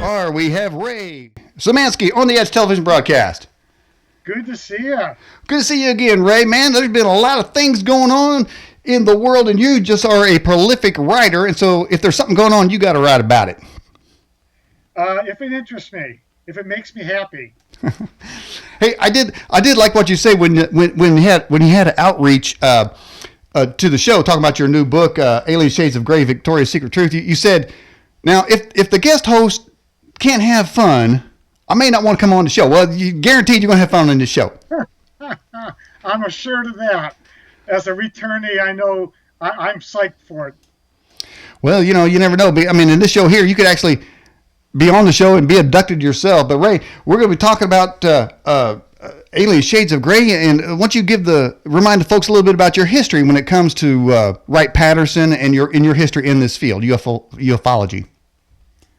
are. We have Ray Szymanski on the Edge television broadcast. Good to see you. Good to see you again, Ray. Man, there's been a lot of things going on in the world, and you just are a prolific writer. And so, if there's something going on, you got to write about it. If it interests me, if it makes me happy. Hey, I did like what you say when you had an outreach to the show talking about your new book, Alien Shades of Grey: Victoria's Secret Truth. You said, now if the guest host can't have fun, I may not want to come on the show. Well, you guaranteed you're going to have fun on this show. I'm assured of that. As a returnee, I know I'm psyched for it. Well, you never know. I mean, in this show here, you could actually be on the show and be abducted yourself. But Ray, we're going to be talking about Alien Shades of Grey, and once you remind the folks a little bit about your history when it comes to Wright-Patterson and your history in this field, ufology.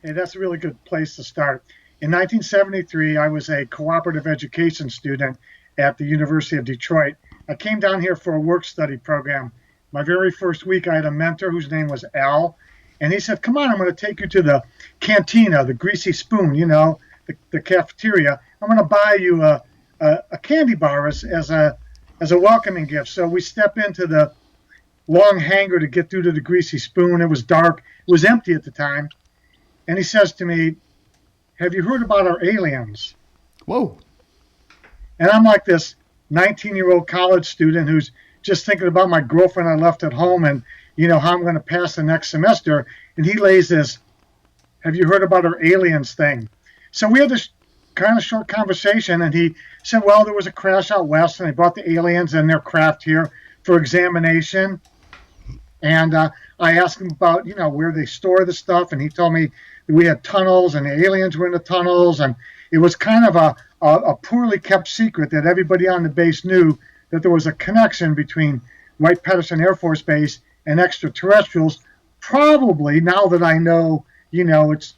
And that's a really good place to start. In 1973, I was a cooperative education student at the University of Detroit. I came down here for a work-study program. My very first week, I had a mentor whose name was Al, and he said, "Come on, I'm going to take you to the cantina, the Greasy Spoon, the cafeteria. I'm going to buy you a candy bar as a welcoming gift." So we step into the long hangar to get through to the Greasy Spoon. It was dark. It was empty at the time. And he says to me, "Have you heard about our aliens?" Whoa. And I'm like this 19-year-old college student who's just thinking about my girlfriend I left at home and, how I'm going to pass the next semester. And he lays this, "Have you heard about our aliens thing?" So we had this kind of short conversation, and he said, well, there was a crash out west, and they brought the aliens and their craft here for examination. And I asked him about, where they store the stuff, and he told me that we had tunnels, and the aliens were in the tunnels, and it was kind of a poorly kept secret that everybody on the base knew that there was a connection between Wright-Patterson Air Force Base and extraterrestrials. Probably, now that I know, it's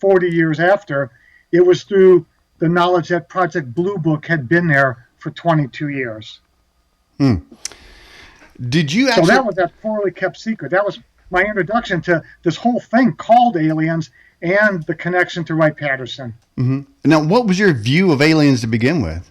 40 years after, it was through the knowledge that Project Blue Book had been there for 22 years. Did you actually... So that was that poorly kept secret. That was my introduction to this whole thing called aliens and the connection to Wright-Patterson. Mm-hmm. Now, what was your view of aliens to begin with?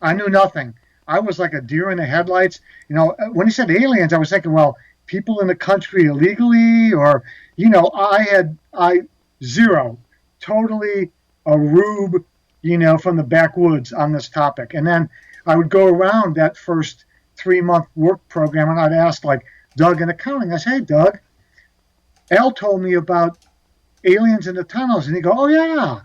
I knew nothing. I was like a deer in the headlights. When he said aliens, I was thinking, well, people in the country illegally, or, I zero. Totally a rube, from the backwoods on this topic. And then I would go around that first 3-month work program, and I'd ask, like, Doug in accounting. I say, "Hey, Doug, Al told me about aliens in the tunnels." And he'd go, "Oh, yeah."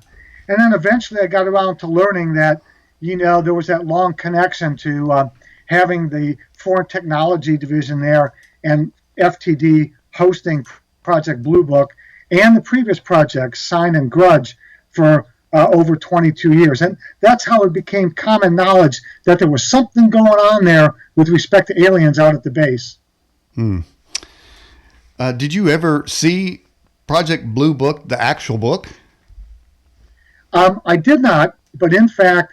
And then eventually I got around to learning that, there was that long connection to having the Foreign Technology Division there and FTD hosting Project Blue Book and the previous projects, Sign and Grudge, for over 22 years. And that's how it became common knowledge that there was something going on there with respect to aliens out at the base. Did you ever see Project Blue Book, the actual book? I did not, but in fact,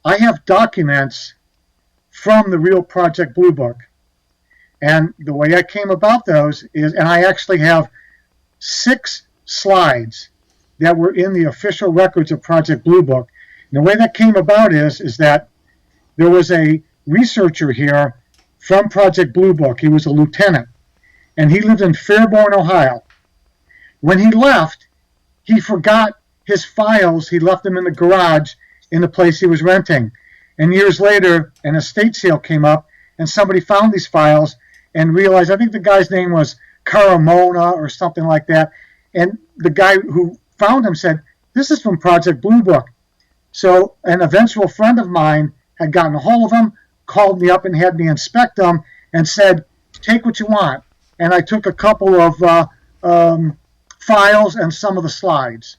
I have documents from the real Project Blue Book. And the way I came about those is, and I actually have 6 slides that were in the official records of Project Blue Book. And the way that came about is that there was a researcher here from Project Blue Book. He was a lieutenant, and he lived in Fairborn, Ohio. When he left, he forgot his files. He left them in the garage in the place he was renting. And years later, an estate sale came up, and somebody found these files and realized, I think the guy's name was Caramona or something like that. And the guy who found him said, "This is from Project Blue Book." So an eventual friend of mine had gotten a hold of him, called me up and had me inspect them, and said, "Take what you want." And I took a couple of files and some of the slides.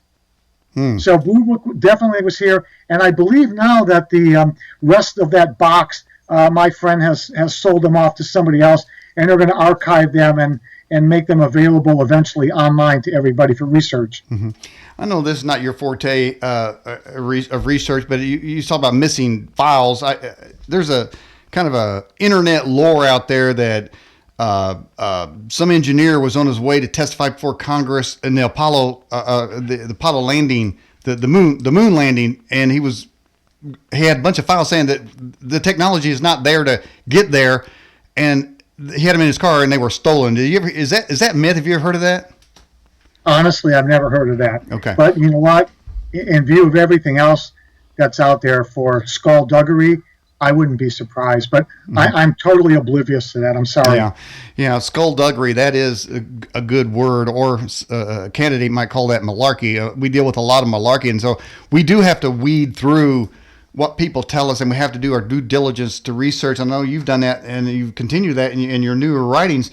So Blue Book definitely was here. And I believe now that the rest of that box, my friend has sold them off to somebody else, and they're going to archive them and make them available eventually online to everybody for research. Mm-hmm. I know this is not your forte of research, but you talk about missing files. There's a kind of a internet lore out there that some engineer was on his way to testify before Congress in the Apollo landing, the moon landing, and he had a bunch of files saying that the technology is not there to get there, and he had them in his car and they were stolen. Is that myth? Have you ever heard of that? Honestly, I've never heard of that. Okay. But you know what? In view of everything else that's out there for skullduggery, I wouldn't be surprised. But I'm totally oblivious to that. I'm sorry. Yeah, skullduggery, that is a good word, or a candidate might call that malarkey. We deal with a lot of malarkey, and so we do have to weed through what people tell us, and we have to do our due diligence to research. I know you've done that, and you continue that in your newer writings.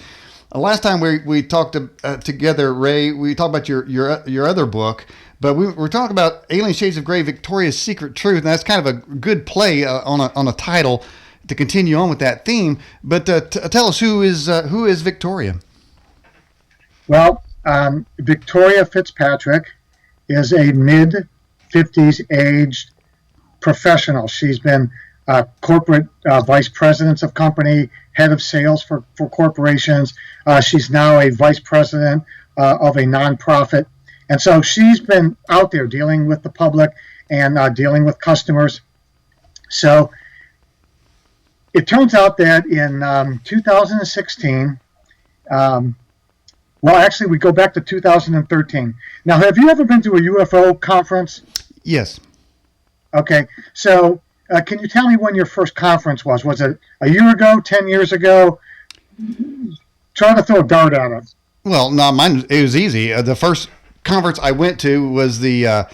Last time we talked together, Ray, we talked about your other book, but we're talking about Alien Shades of Grey, Victoria's Secret Truth, and that's kind of a good play on a title to continue on with that theme. But tell us, who is Victoria? Well, Victoria Fitzpatrick is a mid-50s aged professional. She's been corporate vice president of company, head of sales for corporations. She's now a vice president of a nonprofit. And so she's been out there dealing with the public and dealing with customers. So it turns out that in 2016, well, actually, we go back to 2013. Now, have you ever been to a UFO conference? Yes. Okay. So can you tell me when your first conference was? Was it a year ago, 10 years ago? Try to throw a dart at it. Well, no, mine, it was easy. The first conference I went to was the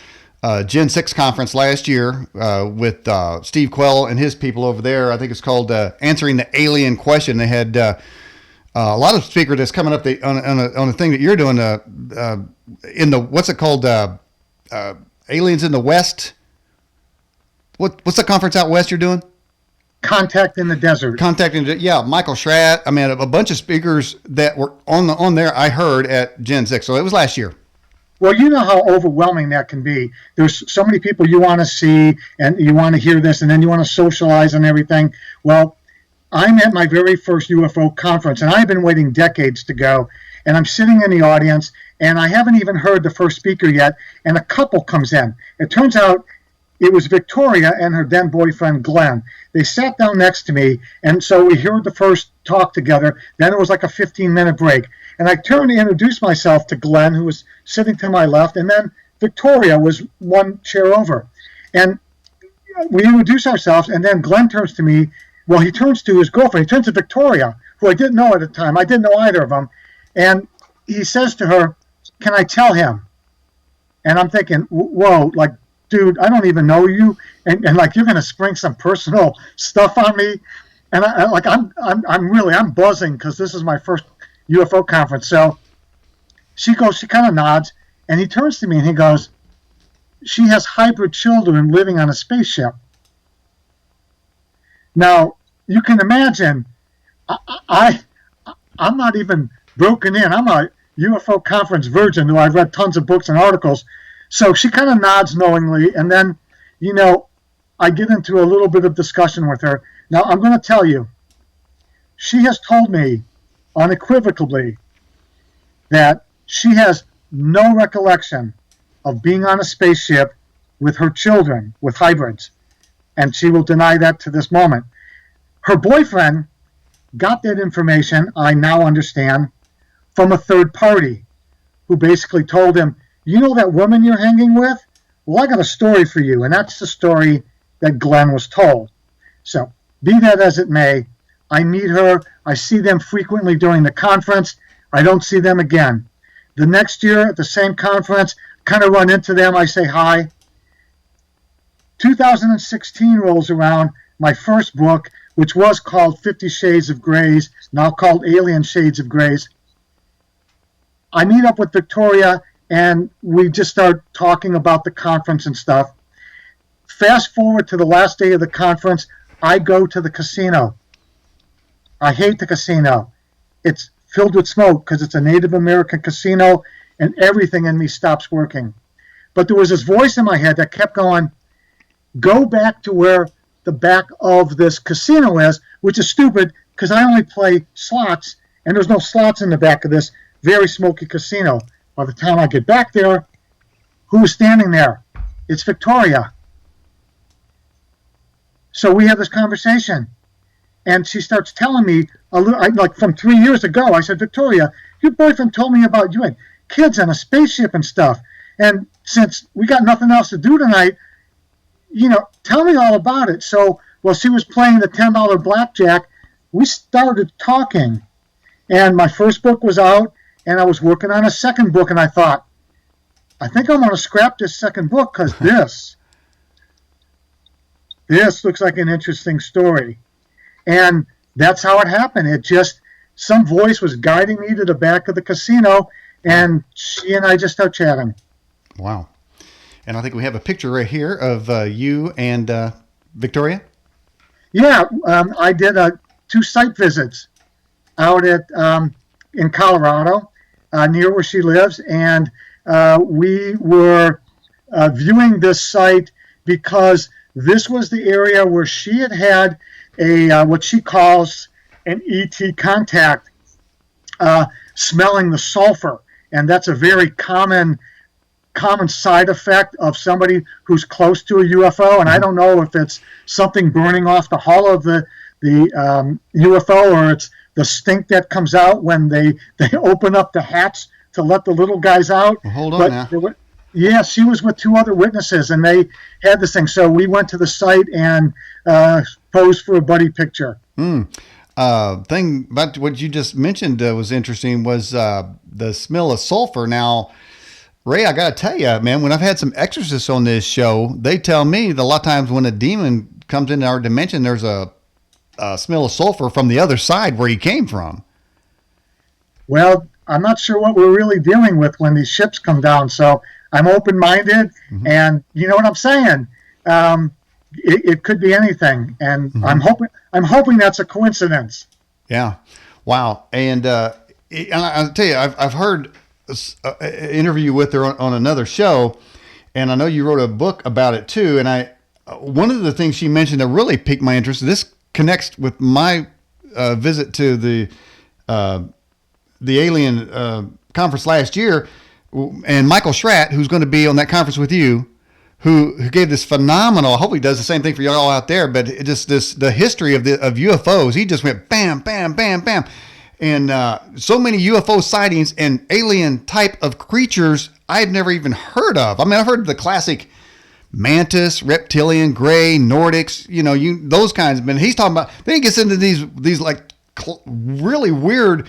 Gen 6 conference last year with Steve Quell and his people over there. I think it's called Answering the Alien Question. They had a lot of speakers that's coming up on a thing that you're doing in the, what's it called? Aliens in the West. What's the conference out west you're doing? Contact in the Desert. Yeah, Michael Schratt. I mean, a bunch of speakers that were on there. I heard at Gen 6, so it was last year. Well, you know how overwhelming that can be. There's so many people you want to see, and you want to hear this, and then you want to socialize and everything. Well, I'm at my very first UFO conference, and I've been waiting decades to go, and I'm sitting in the audience, and I haven't even heard the first speaker yet, and a couple comes in. It turns out it was Victoria and her then boyfriend, Glenn. They sat down next to me, and so we heard the first talk together. Then it was like a 15-minute break. And I turned to introduce myself to Glenn, who was sitting to my left, and then Victoria was one chair over. And we introduced ourselves, and then Glenn turns to me. Well, he turns to his girlfriend. He turns to Victoria, who I didn't know at the time. I didn't know either of them. And he says to her, "Can I tell him?" And I'm thinking, whoa, like, dude, I don't even know you, and like, you're gonna spring some personal stuff on me, and I'm buzzing because this is my first UFO conference. So she kind of nods, and he turns to me and he goes, "She has hybrid children living on a spaceship." Now you can imagine, I'm not even broken in. I'm a UFO conference virgin, though I've read tons of books and articles. So she kind of nods knowingly, and then, I get into a little bit of discussion with her. Now, I'm going to tell you, she has told me unequivocally that she has no recollection of being on a spaceship with her children, with hybrids, and she will deny that to this moment. Her boyfriend got that information, I now understand, from a third party who basically told him, "You know that woman you're hanging with? Well, I got a story for you." And that's the story that Glenn was told. So, be that as it may, I meet her. I see them frequently during the conference. I don't see them again. The next year at the same conference, kind of run into them. I say hi. 2016 rolls around. My first book, which was called 50 Shades of Greys, now called Alien Shades of Greys. I meet up with Victoria, and we just start talking about the conference and stuff. Fast forward to the last day of the conference, I go to the casino. I hate the casino. It's filled with smoke because it's a Native American casino, and everything in me stops working. But there was this voice in my head that kept going, "Go back to where the back of this casino is," which is stupid because I only play slots, and there's no slots in the back of this very smoky casino. By the time I get back there, who's standing there? It's Victoria. So we have this conversation, and she starts telling me like from 3 years ago. I said, Victoria, your boyfriend told me about you had kids on a spaceship and stuff. And since we got nothing else to do tonight, tell me all about it. So while she was playing the $10 blackjack, we started talking. And my first book was out, and I was working on a second book, and I thought, I think I'm going to scrap this second book because this looks like an interesting story. And that's how it happened. It just, some voice was guiding me to the back of the casino, and she and I just started chatting. Wow. And I think we have a picture right here of you and Victoria. Yeah, I did 2 site visits out in Colorado, near where she lives, and we were viewing this site because this was the area where she had a what she calls an ET contact, smelling the sulfur, and that's a very common side effect of somebody who's close to a UFO. And I don't know if it's something burning off the hull of the UFO, or it's the stink that comes out when they open up the hatch to let the little guys out. Well, hold on now. Yeah, she was with 2 other witnesses, and they had this thing. So we went to the site and posed for a buddy picture. Thing about what you just mentioned was interesting was the smell of sulfur. Now, Ray, I got to tell you, man, when I've had some exorcists on this show, they tell me that a lot of times when a demon comes into our dimension, there's a smell of sulfur from the other side where he came from. Well, I'm not sure what we're really dealing with when these ships come down, so I'm open-minded, and you know what I'm saying. It could be anything, and I'm hoping that's a coincidence. Yeah, wow. And I'll tell you, I've heard an interview with her on another show, and I know you wrote a book about it too. And one of the things she mentioned that really piqued my interest. This connects with my visit to the alien conference last year, and Michael Schratt, who's going to be on that conference with you, who gave this phenomenal. I hope he does the same thing for y'all out there. But the history of UFOs. He just went bam, bam, bam, bam, and so many UFO sightings and alien type of creatures I had never even heard of. I mean, I've heard the classic mantis, reptilian, gray, Nordics, those kinds. But he's talking about. Then he gets into these like really weird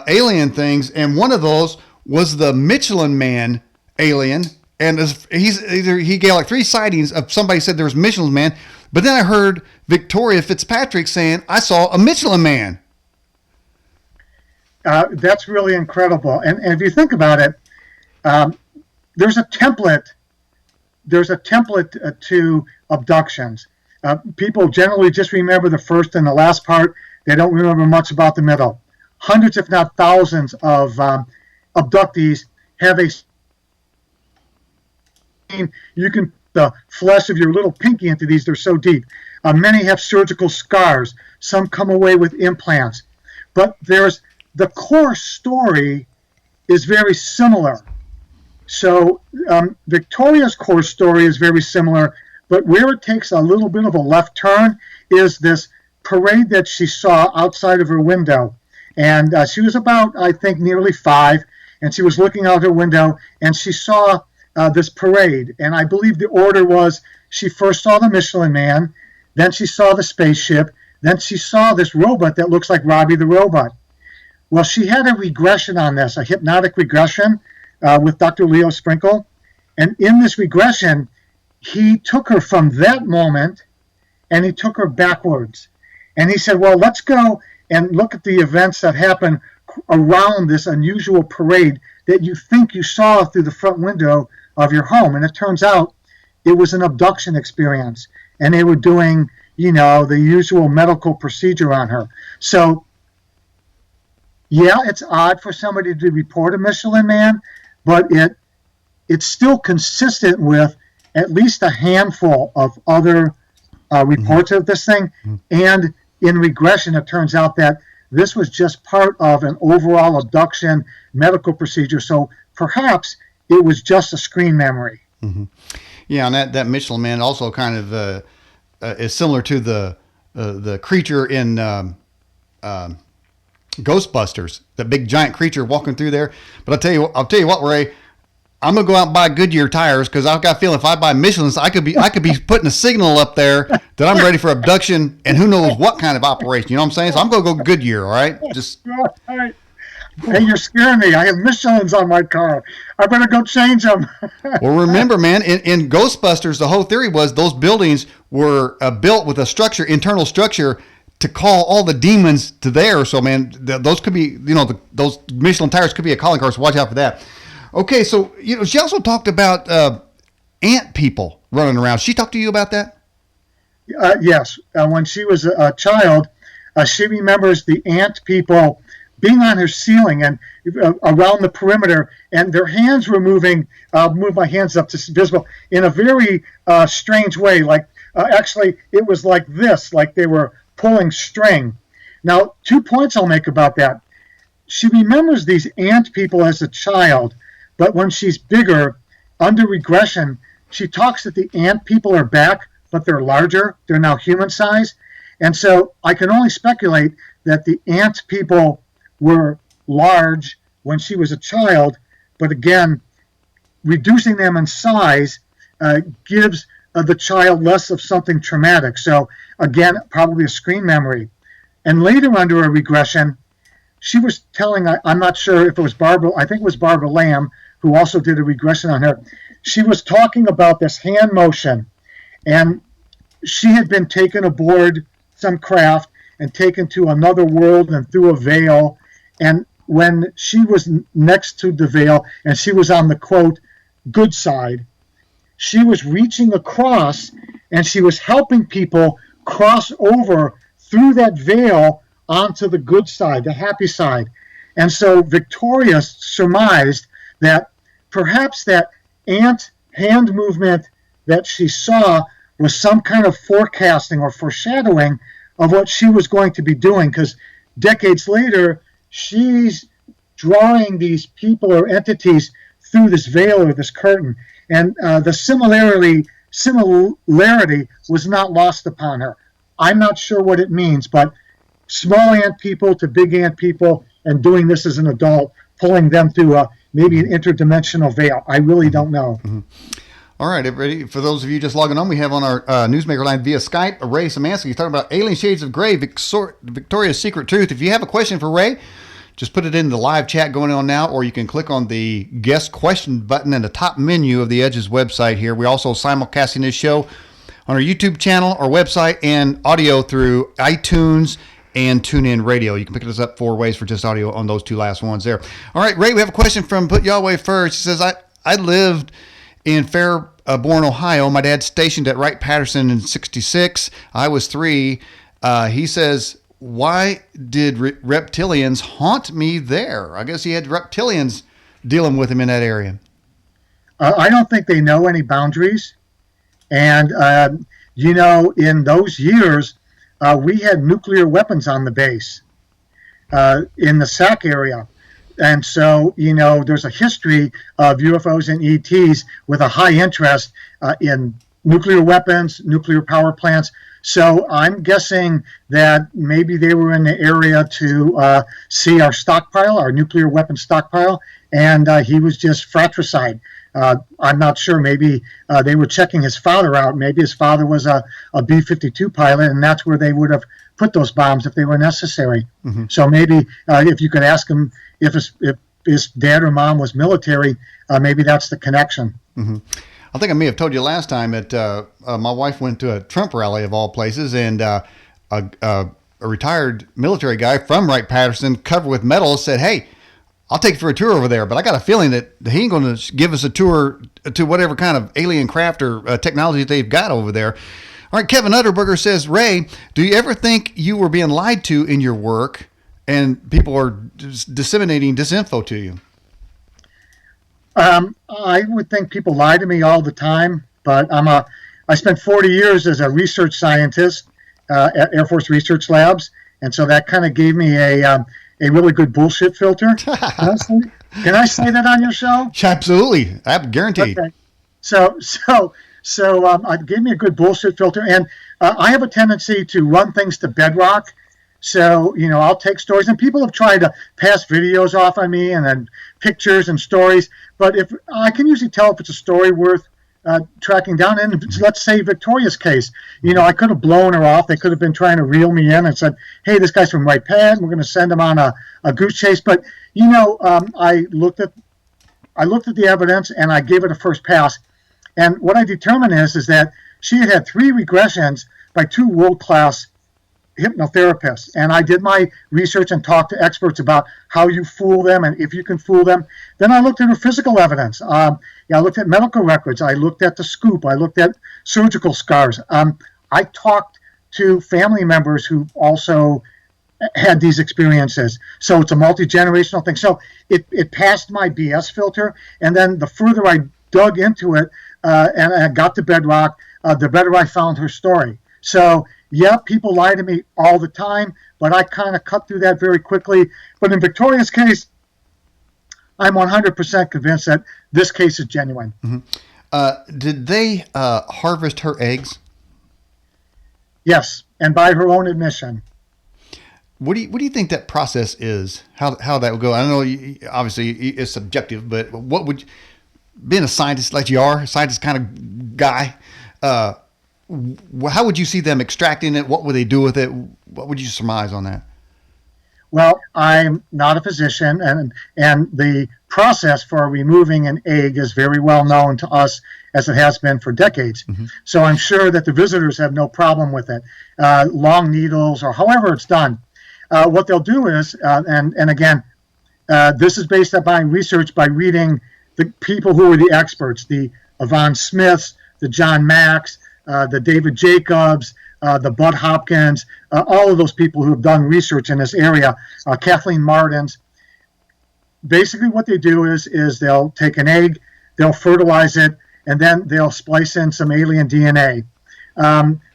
alien things, and one of those was the Michelin Man alien. And he gave like 3 sightings of somebody said there was Michelin Man, but then I heard Victoria Fitzpatrick saying, I saw a Michelin Man. That's really incredible. And if you think about it, there's a template to abductions. People generally just remember the first and the last part. They don't remember much about the middle. Hundreds, if not thousands, of abductees have you can the flesh of your little pinky into these. They're so deep. Many have surgical scars. Some come away with implants. But the core story is very similar. So Victoria's core story is very similar, but where it takes a little bit of a left turn is this parade that she saw outside of her window. And she was about, I think, nearly 5, and she was looking out her window, and she saw this parade. And I believe the order was she first saw the Michelin Man, then she saw the spaceship, then she saw this robot that looks like Robbie the Robot. Well, she had a regression on this, a hypnotic regression with Dr. Leo Sprinkle. And in this regression, he took her from that moment and he took her backwards. And he said, well, let's go and look at the events that happen around this unusual parade that you think you saw through the front window of your home. And it turns out it was an abduction experience. And they were doing, the usual medical procedure on her. So, yeah, it's odd for somebody to report a Michelin Man, but it's still consistent with at least a handful of other reports of this thing. And in regression, it turns out that This was just part of an overall abduction medical procedure. So perhaps it was just a screen memory. Mm-hmm. Yeah, and that Michelin Man also kind of is similar to the creature in Ghostbusters, the big giant creature walking through there. But I'll tell you what, Ray, I'm gonna go out and buy Goodyear tires because I've got a feeling if I buy Michelin's, I could be putting a signal up there that I'm ready for abduction and who knows what kind of operation. You know what I'm saying? So I'm gonna go Goodyear. All right, just. Right. Hey, you're scaring me. I have Michelin's on my car. I better go change them. Well, remember, man, in Ghostbusters, the whole theory was those buildings were built with a internal structure to call all the demons to there. So, man, those could be, those Michelin tires could be a calling card. So watch out for that. Okay, so she also talked about ant people running around. She talked to you about that? Yes. When she was a child, she remembers the ant people being on her ceiling and around the perimeter, and their hands were moving. Move my hands up to visible in a very strange way. Like actually, it was like this, like they were pulling string. Now, 2 points I'll make about that. She remembers these ant people as a child, but when she's bigger, under regression, she talks that the ant people are back, but they're larger. They're now human size. And so I can only speculate that the ant people were large when she was a child, but again, reducing them in size gives the child less of something traumatic. So again, probably a screen memory. And later under a regression, she was telling, I'm not sure if it was Barbara, I think it was Barbara Lamb, who also did a regression on her. She was talking about this hand motion, and she had been taken aboard some craft and taken to another world and through a veil. And when she was next to the veil and she was on the, quote, good side, she was reaching across and she was helping people cross over through that veil onto the good side, the happy side. And so Victoria surmised that perhaps that ant hand movement that she saw was some kind of forecasting or foreshadowing of what she was going to be doing, because decades later, she's drawing these people or entities through this veil or this curtain. And the similarity was not lost upon her. I'm not sure what it means, but small ant people to big ant people, and doing this as an adult, pulling them through maybe an interdimensional veil. I really don't know. Mm-hmm. All right, everybody. For those of you just logging on, we have on our Newsmaker line via Skype, Ray Szymanski. He's talking about Alien Shades of Grey, Victoria's Secret Truth. If you have a question for Ray, just put it in the live chat going on now, or you can click on the guest question button in the top menu of the Edge's website here. We're also simulcasting this show on our YouTube channel, our website, and audio through iTunes and TuneIn Radio. You can pick us up 4 ways for just audio on those 2 last ones there. All right, Ray, we have a question from Put Yahweh First. He says, I lived in Fairborn, Ohio. My dad stationed at Wright-Patterson in 1966. I was 3. He says, why did reptilians haunt me there? I guess he had reptilians dealing with him in that area. I don't think they know any boundaries. And, in those years, we had nuclear weapons on the base in the SAC area. And so, there's a history of UFOs and ETs with a high interest in nuclear weapons, nuclear power plants. So I'm guessing that maybe they were in the area to see our stockpile, our nuclear weapon stockpile, and he was just fratricide. I'm not sure. Maybe they were checking his father out. Maybe his father was a B-52 pilot, and that's where they would have put those bombs if they were necessary. Mm-hmm. So maybe if you could ask him if his dad or mom was military, maybe that's the connection. Mm-hmm. I think I may have told you last time that my wife went to a Trump rally of all places, and a retired military guy from Wright-Patterson, covered with medals, said, "Hey, I'll take you for a tour over there, but I got a feeling that he ain't going to give us a tour to whatever kind of alien craft or technology they've got over there." All right, Kevin Utterberger says, Ray, do you ever think you were being lied to in your work and people are disseminating disinfo to you? I would think people lie to me all the time, but I spent 40 years as a research scientist at Air Force Research Labs, and so that kind of gave me a really good bullshit filter. Can I say that on your show? Absolutely, I'm guaranteed. Okay. So it gave me a good bullshit filter, and I have a tendency to run things to bedrock. So, I'll take stories, and people have tried to pass videos off on me and then pictures and stories. But if I can usually tell if it's a story worth tracking down. And let's say Victoria's case, I could have blown her off. They could have been trying to reel me in and said, hey, this guy's from White Pad. We're going to send him on a goose chase. But, I looked at the evidence and I gave it a first pass. And what I determined is that she had 3 regressions by 2 world-class hypnotherapists. And I did my research and talked to experts about how you fool them and if you can fool them. Then I looked at her physical evidence. I looked at medical records. I looked at the scoop. I looked at surgical scars. I talked to family members who also had these experiences. So it's a multi-generational thing. So it passed my BS filter. And then the further I dug into it and I got to bedrock, the better I found her story. So, yeah, people lie to me all the time, but I kind of cut through that very quickly. But in Victoria's case, I'm 100% convinced that this case is genuine. Mm-hmm. Did they harvest her eggs? Yes, and by her own admission. What do you think that process is? How that would go? I don't know. Obviously, it's subjective, but what would, being a scientist like you are, a scientist kind of guy, how would you see them extracting it? What would they do with it? What would you surmise on that? Well, I'm not a physician, and the process for removing an egg is very well known to us, as it has been for decades. Mm-hmm. So I'm sure that the visitors have no problem with it. Long needles or however it's done. What they'll do is, and again, this is based on my research by reading the people who are the experts, the Yvonne Smiths, the John Macks, the David Jacobs, the Bud Hopkins, all of those people who have done research in this area, Kathleen Martins. Basically what they do is they'll take an egg, they'll fertilize it, and then they'll splice in some alien DNA.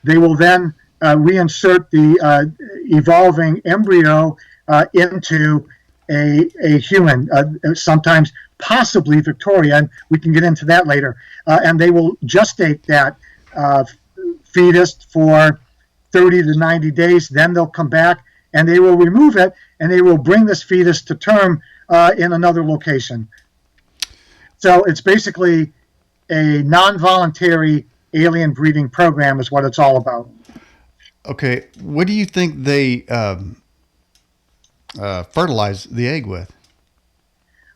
They will then reinsert the evolving embryo into a human, sometimes possibly Victoria, and we can get into that later. And they will gestate that fetus for 30 to 90 days. Then they'll come back and they will remove it, and they will bring this fetus to term in another location. So it's basically a non-voluntary alien breeding program is what it's all about. Okay, what do you think they fertilize the egg with?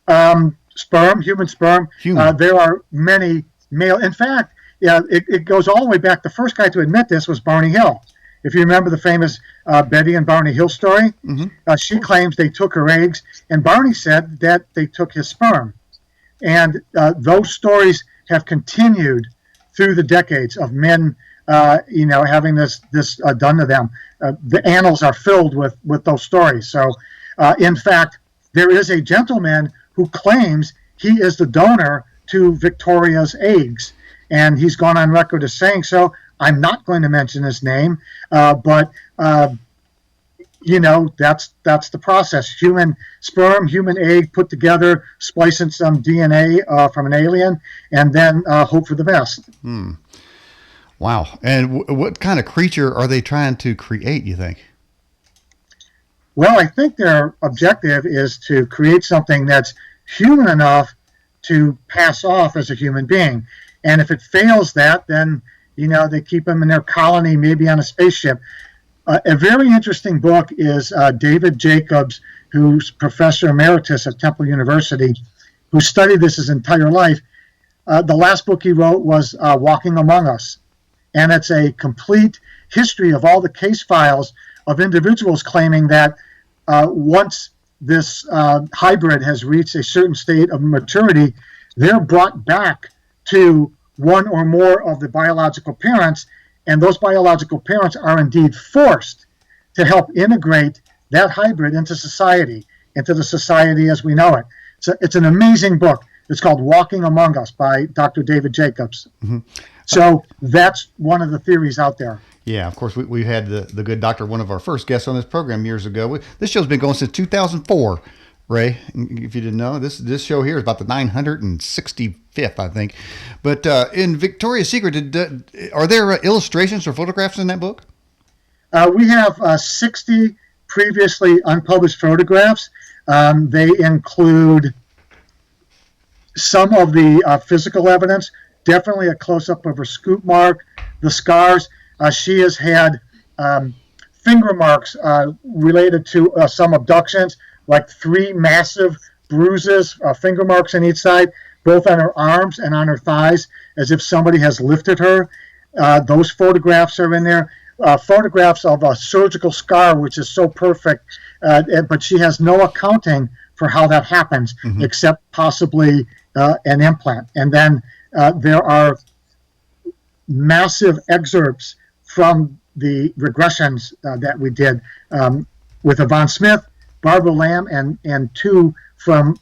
Sperm, human sperm. There are many male. In fact, it goes all the way back. The first guy to admit this was Barney Hill. If you remember the famous Betty and Barney Hill story, mm-hmm. She claims they took her eggs, and Barney said that they took his sperm. And those stories have continued through the decades of men, having this done to them. The annals are filled with those stories. So, in fact, there is a gentleman who claims he is the donor to Victoria's eggs, and he's gone on record as saying so. I'm not going to mention his name, but that's the process. Human sperm, human egg put together, splicing some DNA from an alien, and then hope for the best. Wow. And what kind of creature are they trying to create, you think? Well, I think their objective is to create something that's human enough to pass off as a human being. And if it fails that, then they keep them in their colony, maybe on a spaceship. A very interesting book is David Jacobs, who's professor emeritus at Temple University, who studied this his entire life. The last book he wrote was Walking Among Us. And it's a complete history of all the case files of individuals claiming that once this hybrid has reached a certain state of maturity, they're brought back to one or more of the biological parents, and those biological parents are indeed forced to help integrate that hybrid into the society as we know it. So it's an amazing book. It's called Walking Among Us by Dr. David Jacobs. Mm-hmm. So that's one of the theories out there. Yeah, of course, we had the good doctor, one of our first guests on this program years ago. This show's been going since 2004, Ray. If you didn't know, this show here is about the 965th, I think. But in Victoria's Secret, are there illustrations or photographs in that book? We have 60 previously unpublished photographs. They include some of the physical evidence, definitely a close-up of her scoop mark, the scars. She has had finger marks related to some abductions, like 3 massive bruises, finger marks on each side, both on her arms and on her thighs, as if somebody has lifted her. Those photographs are in there. Photographs of a surgical scar, which is so perfect, but she has no accounting for how that happens, except possibly an implant. And then there are massive excerpts from the regressions that we did with Yvonne Smith, Barbara Lamb, and 2 from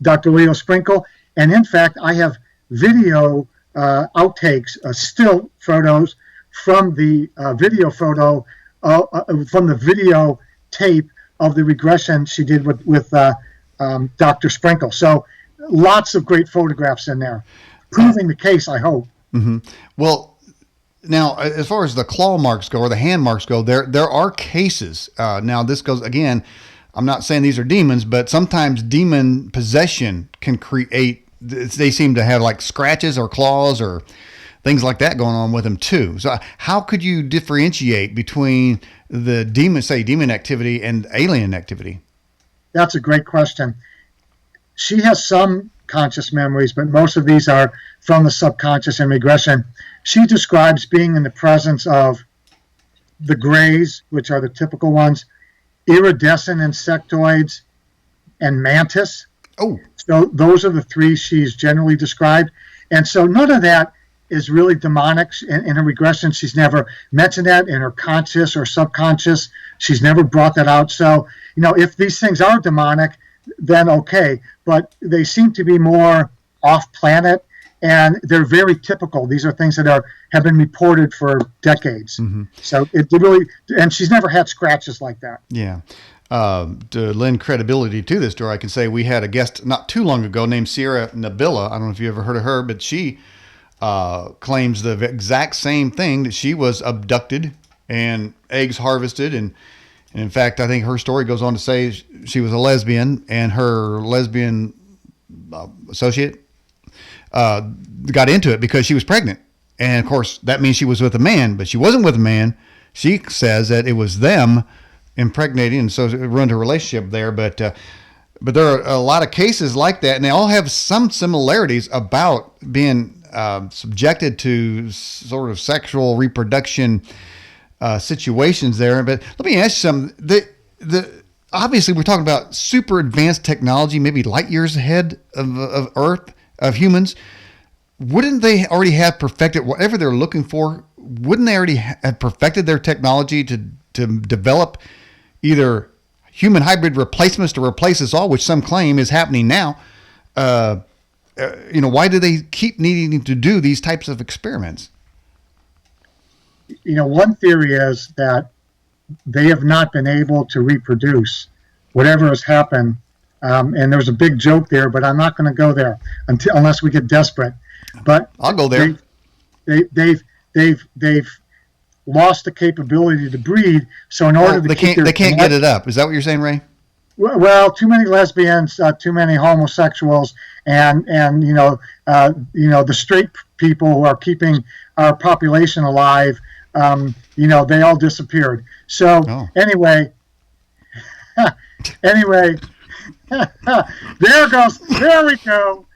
Dr. Leo Sprinkle. And in fact, I have video outtakes, still photos from the video photo, from the video tape of the regression she did with Dr. Sprinkle. So lots of great photographs in there, proving the case, I hope. Mm-hmm. Well, now, as far as the claw marks go or the hand marks go, there are cases. Now, this goes, again, I'm not saying these are demons, but sometimes demon possession can create, they seem to have like scratches or claws or things like that going on with them too. So how could you differentiate between the demon activity and alien activity? That's a great question. She has some conscious memories, but most of these are from the subconscious and regression. She describes being in the presence of the grays, which are the typical ones, iridescent insectoids, and mantis. Oh. So those are the 3 she's generally described. And so none of that is really demonic. In her regression, she's never mentioned that in her conscious or subconscious. She's never brought that out. So, if these things are demonic, then okay. But they seem to be more off-planet, and they're very typical. These are things that have been reported for decades. Mm-hmm. So it really, and she's never had scratches like that. Yeah. To lend credibility to this story, I can say we had a guest not too long ago named Sierra Nabila. I don't know if you ever heard of her, but she claims the exact same thing, that she was abducted and eggs harvested. And in fact, I think her story goes on to say she was a lesbian, and her lesbian associate got into it because she was pregnant. And of course, that means she was with a man, but she wasn't with a man. She says that it was them impregnating, and so it ruined her relationship there. But there are a lot of cases like that, and they all have some similarities about being subjected to sort of sexual reproduction situations there. But let me ask you something. Obviously, we're talking about super advanced technology, maybe light years ahead of Earth, of humans. Wouldn't they already have perfected whatever they're looking for? Wouldn't they already have perfected their technology to develop either human hybrid replacements to replace us all, which some claim is happening now? Why do they keep needing to do these types of experiments? One theory is that they have not been able to reproduce whatever has happened. And there's a big joke there, but I'm not going to go there unless we get desperate. But I'll go there. They've lost the capability to breed. So in order to they can't get it up. Is that what you're saying, Ray? Well, too many lesbians, too many homosexuals, and the straight people who are keeping our population alive. They all disappeared. So anyway, there we go.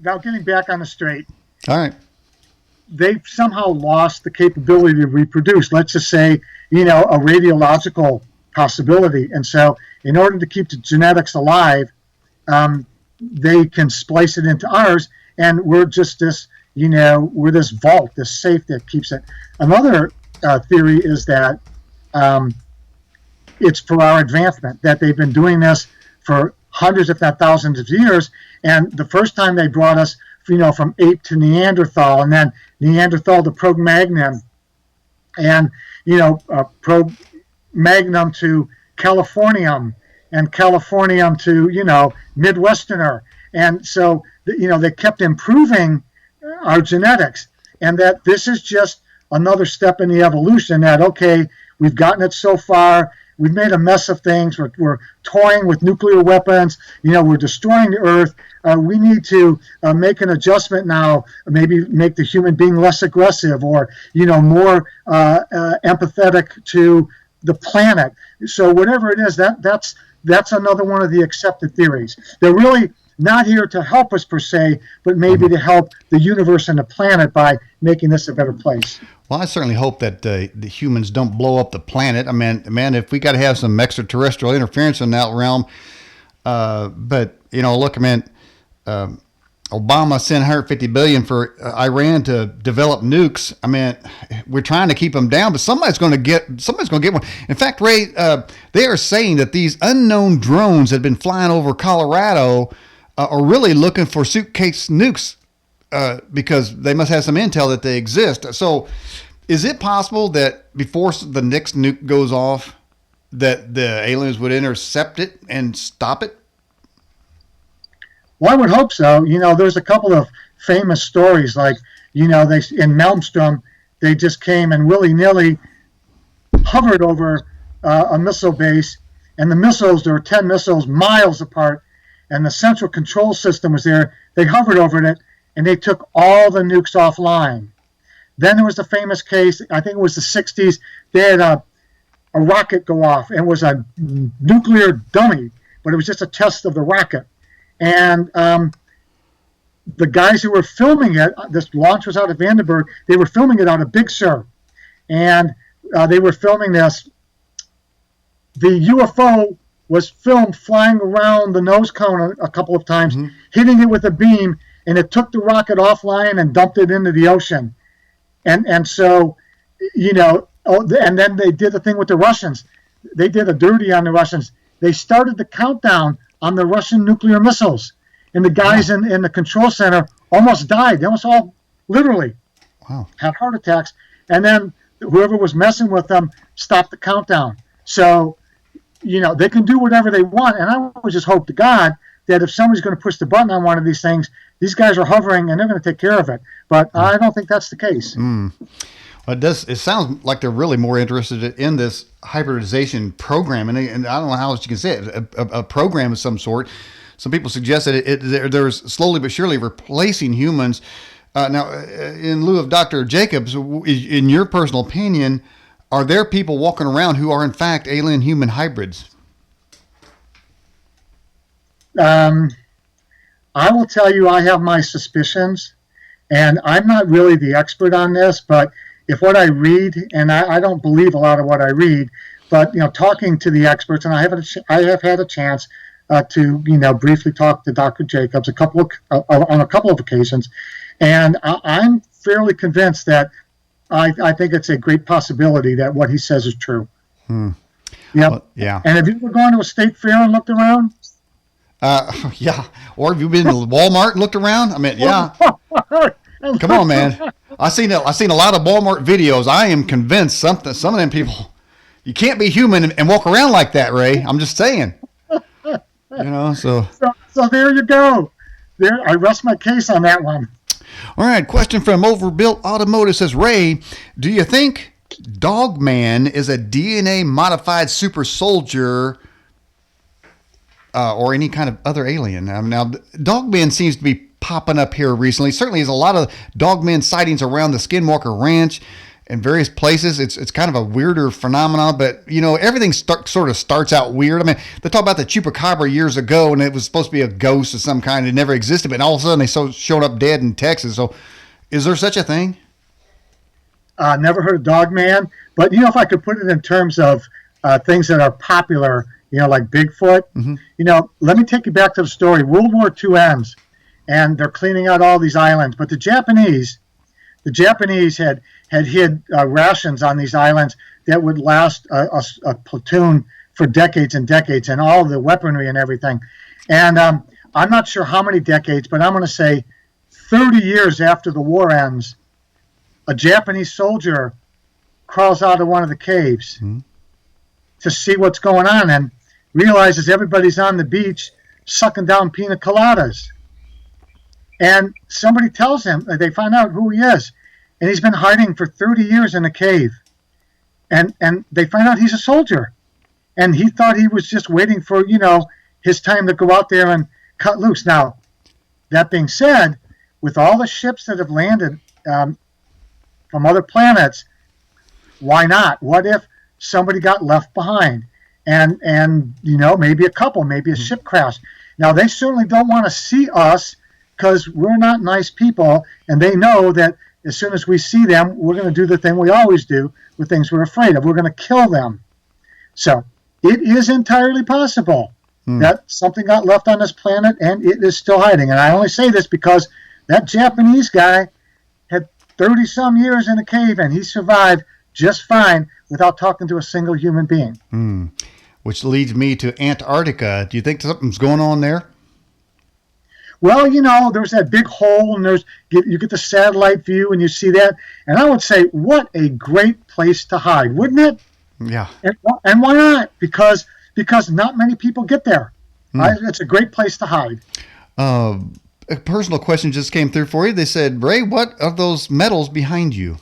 Now getting back on the straight. All right. They've somehow lost the capability to reproduce. Let's just say, a radiological possibility. And so in order to keep the genetics alive, they can splice it into ours, and we're just this, we're this vault, this safe that keeps it. Another theory is that it's for our advancement, that they've been doing this for hundreds, if not thousands of years. And the first time they brought us from ape to Neanderthal, and then Neanderthal to Cro-Magnon, and Cro-Magnon to Californium, and Californium to Midwesterner, and so they kept improving our genetics, and that this is just another step in the evolution. That okay, we've gotten it so far. We've made a mess of things. We're toying with nuclear weapons. We're destroying the earth. We need to make an adjustment now, maybe make the human being less aggressive or, more empathetic to the planet. So whatever it is, that's another one of the accepted theories. They're really not here to help us per se, but maybe to help the universe and the planet by making this a better place. Well, I certainly hope that the humans don't blow up the planet. I mean, man, if we got to have some extraterrestrial interference in that realm, but look, I mean, Obama sent $150 billion for Iran to develop nukes. I mean, we're trying to keep them down, but somebody's going to get one. In fact, Ray, they are saying that these unknown drones that have been flying over Colorado are really looking for suitcase nukes. Because they must have some intel that they exist. So is it possible that before the next nuke goes off, that the aliens would intercept it and stop it? Well, I would hope so. There's a couple of famous stories like, they in Malmstrom, they just came and willy-nilly hovered over a missile base, and the missiles, there were 10 missiles miles apart, and the central control system was there. They hovered over it, and they took all the nukes offline. Then there was the famous case, I think it was the 60s, they had a rocket go off, and it was a nuclear dummy, but it was just a test of the rocket. And the guys who were filming it, this launch was out of Vandenberg, they were filming it out of Big Sur. And they were filming this. The UFO was filmed flying around the nose cone a couple of times, hitting it with a beam, and it took the rocket offline and dumped it into the ocean. And so, and then they did the thing with the Russians. They did a dirty on the Russians. They started the countdown on the Russian nuclear missiles. And the guys in the control center almost died. They almost all literally had heart attacks. And then whoever was messing with them stopped the countdown. So, they can do whatever they want. And I would just hope to God that if somebody's going to push the button on one of these things, these guys are hovering and they're going to take care of it. But I don't think that's the case. Well, it sounds like they're really more interested in this hybridization program. And I don't know how else you can say it, a program of some sort. Some people suggest that there's slowly but surely replacing humans. Now, in lieu of Dr. Jacobs, in your personal opinion, are there people walking around who are in fact alien human hybrids? I will tell you, I have my suspicions, and I'm not really the expert on this, but if what I read, and I don't believe a lot of what I read, but talking to the experts, and I have had a chance to briefly talk to Dr. Jacobs on a couple of occasions, and I'm fairly convinced that I think it's a great possibility that what he says is true. Yep. Well, yeah. And have you ever gone to a state fair and looked around? Yeah. Or have you been to Walmart and looked around? I mean, yeah. Come on, man. I've seen a lot of Walmart videos. I am convinced some of them people, you can't be human and walk around like that, Ray. I'm just saying. So there you go. There, I rest my case on that one. All right. Question from Overbuilt Automotive says, Ray, do you think Dogman is a DNA modified super soldier or any kind of other alien? Now, Dogman seems to be popping up here recently. Certainly, there's a lot of Dogman sightings around the Skinwalker Ranch and various places. It's kind of a weirder phenomenon, but everything sort of starts out weird. I mean, they talked about the chupacabra years ago, and it was supposed to be a ghost of some kind. It never existed, but all of a sudden they showed up dead in Texas. So, is there such a thing? Never heard of Dogman, but if I could put it in terms of things that are popular, like Bigfoot. Let me take you back to the story. World War II ends, and they're cleaning out all these islands. But the Japanese had hid rations on these islands that would last a platoon for decades and decades, and all the weaponry and everything. And I'm not sure how many decades, but I'm going to say 30 years after the war ends, a Japanese soldier crawls out of one of the caves to see what's going on and realizes everybody's on the beach sucking down pina coladas. And somebody tells him, they find out who he is, and he's been hiding for 30 years in a cave. And they find out he's a soldier. And he thought he was just waiting for, his time to go out there and cut loose. Now, that being said, with all the ships that have landed from other planets, why not? What if somebody got left behind? And maybe a couple, maybe a ship crash. Now, they certainly don't want to see us because we're not nice people, and they know that as soon as we see them, we're going to do the thing we always do with things we're afraid of. We're going to kill them. So it is entirely possible that something got left on this planet, and it is still hiding. And I only say this because that Japanese guy had 30-some years in a cave, and he survived just fine without talking to a single human being. Which leads me to Antarctica. Do you think something's going on there? Well, there's that big hole, and you get the satellite view, and you see that. And I would say, what a great place to hide, wouldn't it? Yeah. And why not? Because not many people get there. It's a great place to hide. A personal question just came through for you. They said, Ray, what are those medals behind you?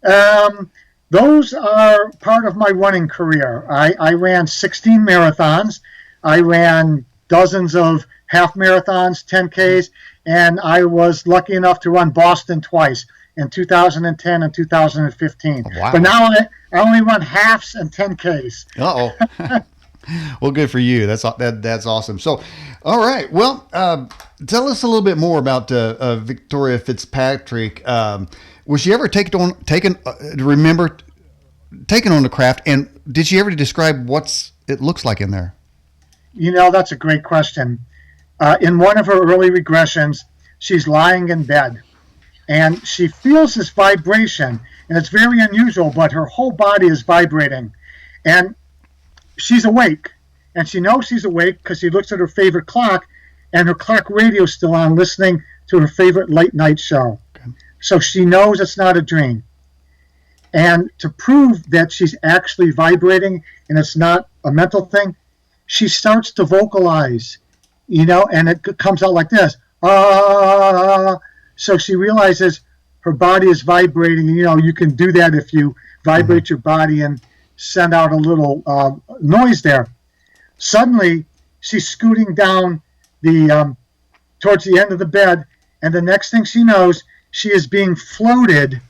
Those are part of my running career. I ran 16 marathons. I ran dozens of half marathons, 10Ks, and I was lucky enough to run Boston twice in 2010 and 2015. Wow. But now I only run halves and 10Ks. Uh-oh. Well, good for you. That's awesome. So, all right. Well, tell us a little bit more about Victoria Fitzpatrick. Was she ever taken on the craft, and did she ever describe what it looks like in there? That's a great question. In one of her early regressions, she's lying in bed, and she feels this vibration, and it's very unusual, but her whole body is vibrating, and she's awake, and she knows she's awake because she looks at her favorite clock, and her clock radio's still on, listening to her favorite late night show. Okay. So she knows it's not a dream. And to prove that she's actually vibrating and it's not a mental thing, she starts to vocalize, and it comes out like this. So she realizes her body is vibrating. You can do that if you vibrate your body and send out a little noise there. Suddenly, she's scooting down towards the end of the bed, and the next thing she knows, she is being floated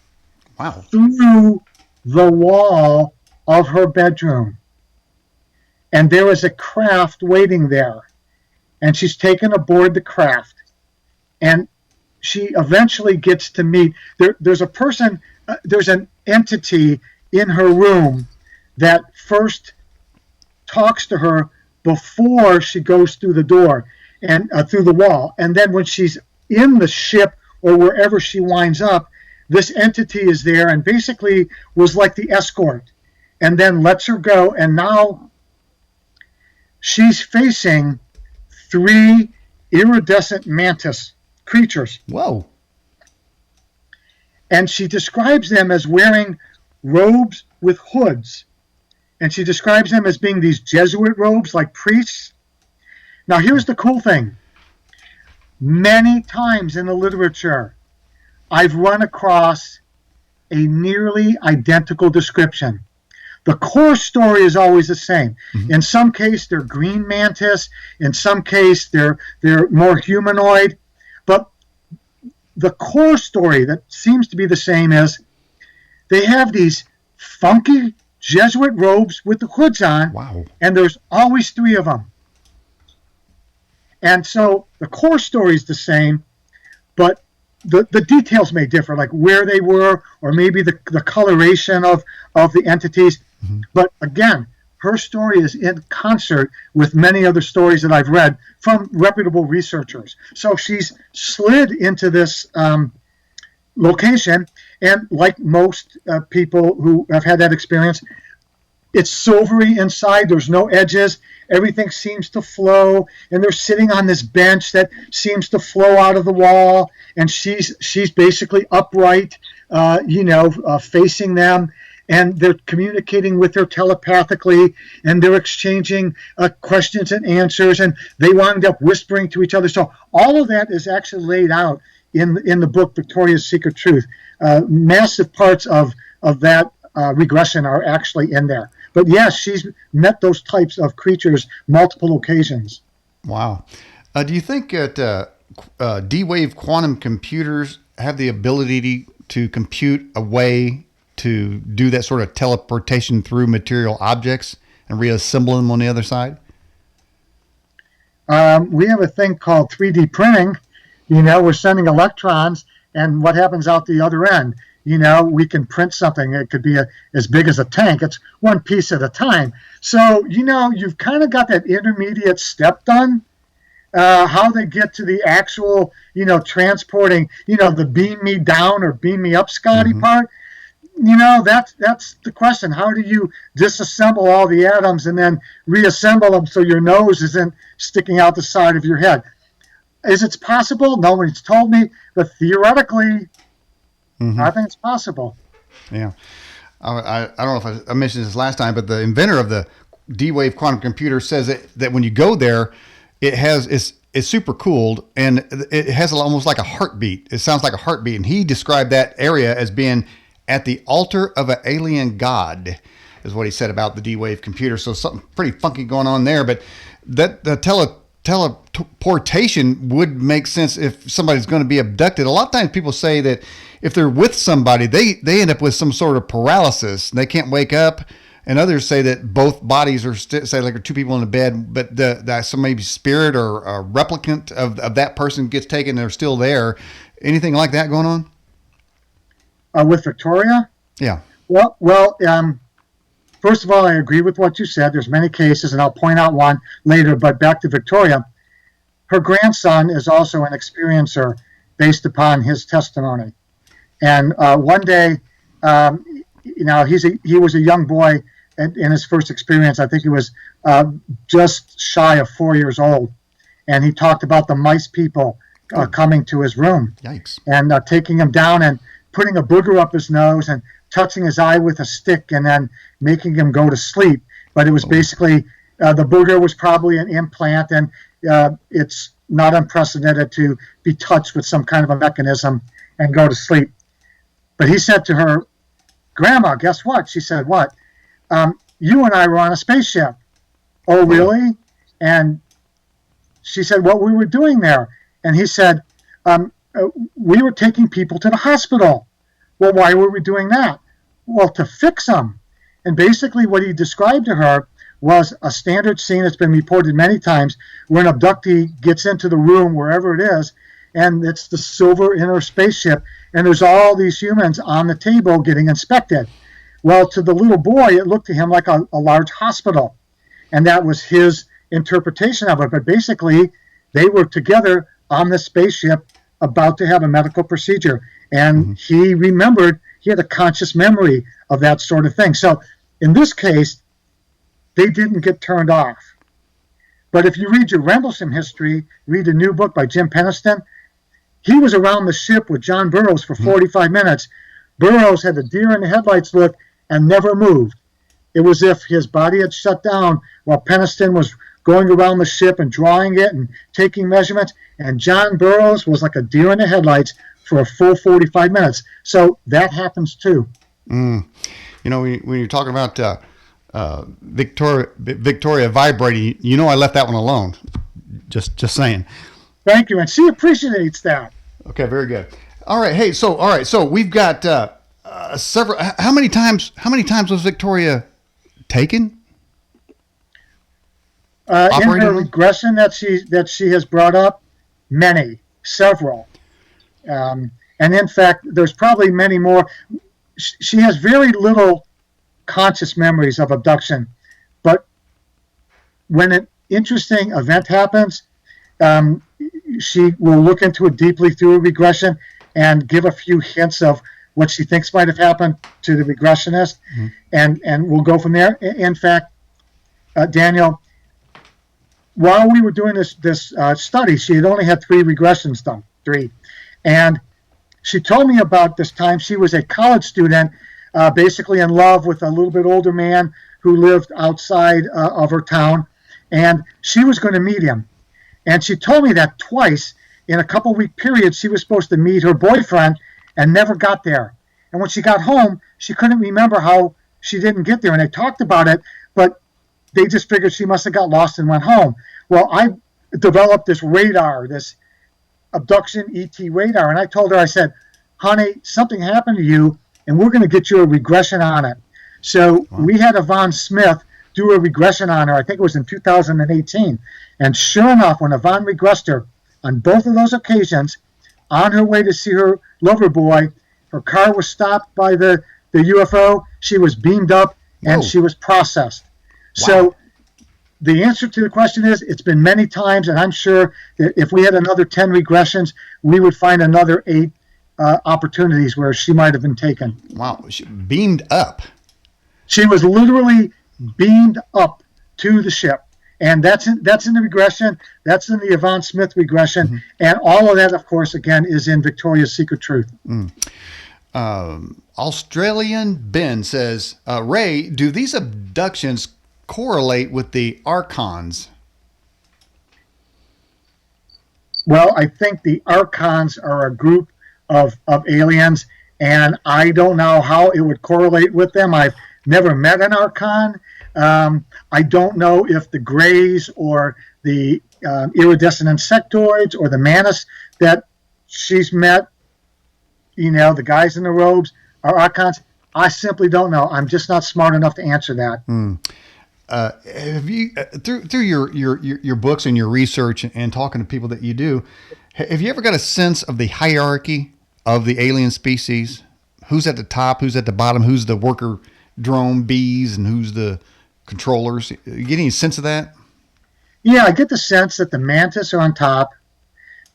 through the wall of her bedroom. And there is a craft waiting there. And she's taken aboard the craft. And she eventually gets to meet, there's a person, there's an entity in her room that first talks to her before she goes through the door and through the wall. And then when she's in the ship or wherever she winds up, this entity is there and basically was like the escort, and then lets her go. And now she's facing 3 iridescent mantis creatures. Whoa. And she describes them as wearing robes with hoods. And she describes them as being these Jesuit robes, like priests. Now, here's the cool thing. Many times in the literature, I've run across a nearly identical description. The core story is always the same. Mm-hmm. In some case, they're green mantis. In some case, they're more humanoid. But the core story that seems to be the same is they have these funky Jesuit robes with the hoods on. Wow. And there's always 3 of them. And so the core story is the same, but the details may differ, like where they were or maybe the coloration of the entities. Mm-hmm. But again, her story is in concert with many other stories that I've read from reputable researchers. So she's slid into this location, and like most people who have had that experience, it's silvery inside. There's no edges. everything seems to flow, and they're sitting on this bench that seems to flow out of the wall, and she's basically upright, facing them, and they're communicating with her telepathically, and they're exchanging questions and answers, and they wind up whispering to each other. So all of that is actually laid out in the book Victoria's Secret Truth. Massive parts of that regression are actually in there. But yes, she's met those types of creatures multiple occasions. Wow. Do you think that D-wave quantum computers have the ability to compute a way to do that sort of teleportation through material objects and reassemble them on the other side? We have a thing called 3D printing. We're sending electrons, and what happens out the other end? We can print something. It could be as big as a tank. It's one piece at a time. So, you've kind of got that intermediate step done. How they get to the actual, transporting, the beam me down or beam me up, Scotty part. That's the question. How do you disassemble all the atoms and then reassemble them so your nose isn't sticking out the side of your head? Is it possible? Nobody's told me, but theoretically, I think it's possible. Yeah. I don't know if I mentioned this last time, but the inventor of the D-wave quantum computer says that when you go there, it's super cooled, and it has almost like a heartbeat. It sounds like a heartbeat. And he described that area as being at the altar of an alien god, is what he said about the D-wave computer. So something pretty funky going on there. But that the teleportation would make sense if somebody's going to be abducted. A lot of times people say that if they're with somebody, they end up with some sort of paralysis. They can't wake up. And others say that both bodies are, say like two people in a bed, but some maybe spirit or a replicant of that person gets taken and they're still there. Anything like that going on? With Victoria? Yeah. Well, first of all, I agree with what you said. There's many cases, and I'll point out one later, but back to Victoria. Her grandson is also an experiencer based upon his testimony. And one day, he was a young boy in his first experience. I think he was just shy of 4 years old. And he talked about the mice people coming to his room. Yikes. And taking him down and putting a booger up his nose and touching his eye with a stick and then making him go to sleep. But it was basically, the booger was probably an implant, and it's not unprecedented to be touched with some kind of a mechanism and go to sleep. But he said to her, "Grandma, guess what?" She said, "What?" "You and I were on a spaceship." "Oh, really?" And she said, "What we were doing there?" And he said, "We were taking people to the hospital." "Well, why were we doing that?" "Well, to fix them." And basically what he described to her was a standard scene that's been reported many times, where an abductee gets into the room, wherever it is, and it's the silver inner spaceship, and there's all these humans on the table getting inspected. Well, to the little boy, it looked to him like a large hospital, and that was his interpretation of it. But basically, they were together on the spaceship about to have a medical procedure, and he remembered, he had a conscious memory of that sort of thing. So in this case, they didn't get turned off. But if you read your Rendlesham history, read a new book by Jim Penniston, he was around the ship with John Burroughs for 45 minutes. Burroughs had the deer in the headlights look and never moved. It was as if his body had shut down while Penniston was going around the ship and drawing it and taking measurements. And John Burroughs was like a deer in the headlights for a full 45 minutes. So that happens too. When you're talking about Victoria vibrating, I left that one alone. Just saying. Thank you, and she appreciates that. Okay, very good. All right, hey, so we've got several. How many times was Victoria taken? In her regression that she has brought up, several, and in fact, there's probably many more. She has very little conscious memories of abduction, but when an interesting event happens, she will look into it deeply through a regression and give a few hints of what she thinks might have happened to the regressionist, and we'll go from there. In fact, Daniel, while we were doing this study, she had only had 3 regressions done, 3, and she told me about this time she was a college student, basically in love with a little bit older man who lived outside of her town, and she was going to meet him. And she told me that twice in a couple-week period she was supposed to meet her boyfriend and never got there. And when she got home, she couldn't remember how she didn't get there. And they talked about it, but they just figured she must have got lost and went home. Well, I developed this radar, this abduction ET radar, and I told her, I said, honey, something happened to you, and we're going to get you a regression on it. So we had Yvonne Smith do a regression on her. I think it was in 2018. And sure enough, when Yvonne regressed her on both of those occasions, on her way to see her lover boy, her car was stopped by the UFO. She was beamed up, and she was processed. Wow. So the answer to the question is, it's been many times, and I'm sure that if we had another 10 regressions, we would find another 8 opportunities where she might have been taken. Wow. Beamed up. She was literally beamed up to the ship. And that's in the regression. That's in the Yvonne Smith regression. Mm-hmm. And all of that, of course, again, is in Victoria's Secret Truth. Australian Ben says, Ray, do these abductions correlate with the Archons? Well, I think the Archons are a group of aliens, and I don't know how it would correlate with them. I've never met an Archon. I don't know if the Greys or the iridescent insectoids or the Mantis that she's met, the guys in the robes, are Archons. I simply don't know. I'm just not smart enough to answer that. Have you, through your books and your research and talking to people that you do, have you ever got a sense of the hierarchy of the alien species? Who's at the top? Who's at the bottom? Who's the worker drone bees and who's the controllers? You get any sense of that? Yeah, I get the sense that the mantis are on top.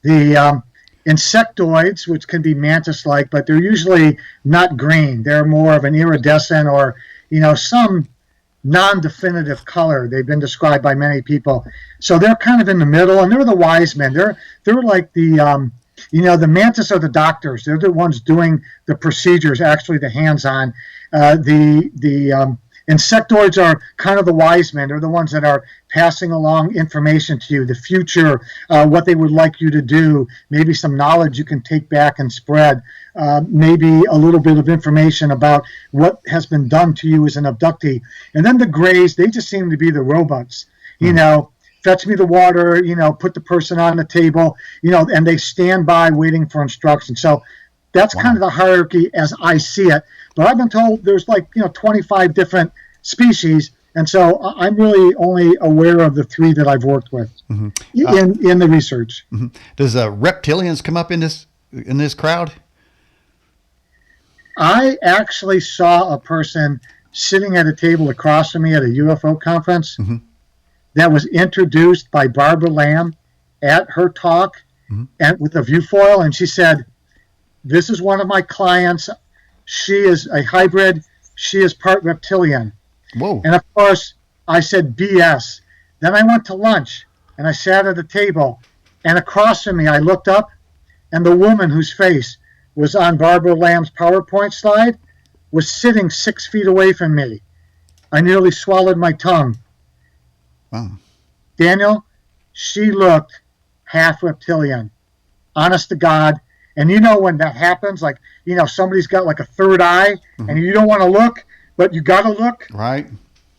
The insectoids, which can be mantis-like, but they're usually not green. They're more of an iridescent or, some non-definitive color. They've been described by many people. So they're kind of in the middle, and they're the wise men. They're like the mantis are the doctors. They're the ones doing the procedures, actually the hands-on. The insectoids are kind of the wise men. They're the ones that are passing along information to you, the future, what they would like you to do, maybe some knowledge you can take back and spread, maybe a little bit of information about what has been done to you as an abductee. And then the Greys, they just seem to be the robots, fetch me the water, put the person on the table, and they stand by waiting for instructions. So that's kind of the hierarchy as I see it. But I've been told there's 25 different species, and so I'm really only aware of the 3 that I've worked with in the research. Mm-hmm. Does reptilians come up in this crowd? I actually saw a person sitting at a table across from me at a UFO conference that was introduced by Barbara Lamb at her talk and with a viewfoil, and she said, "This is one of my clients. She is a hybrid. She is part reptilian." Whoa. And of course, I said, BS. Then I went to lunch, and I sat at a table, and across from me, I looked up, and the woman whose face was on Barbara Lamb's PowerPoint slide was sitting 6 feet away from me. I nearly swallowed my tongue. Wow. Daniel, she looked half reptilian. Honest to God. And when that happens, somebody's got a third eye, and you don't want to look, but you got to look. Right.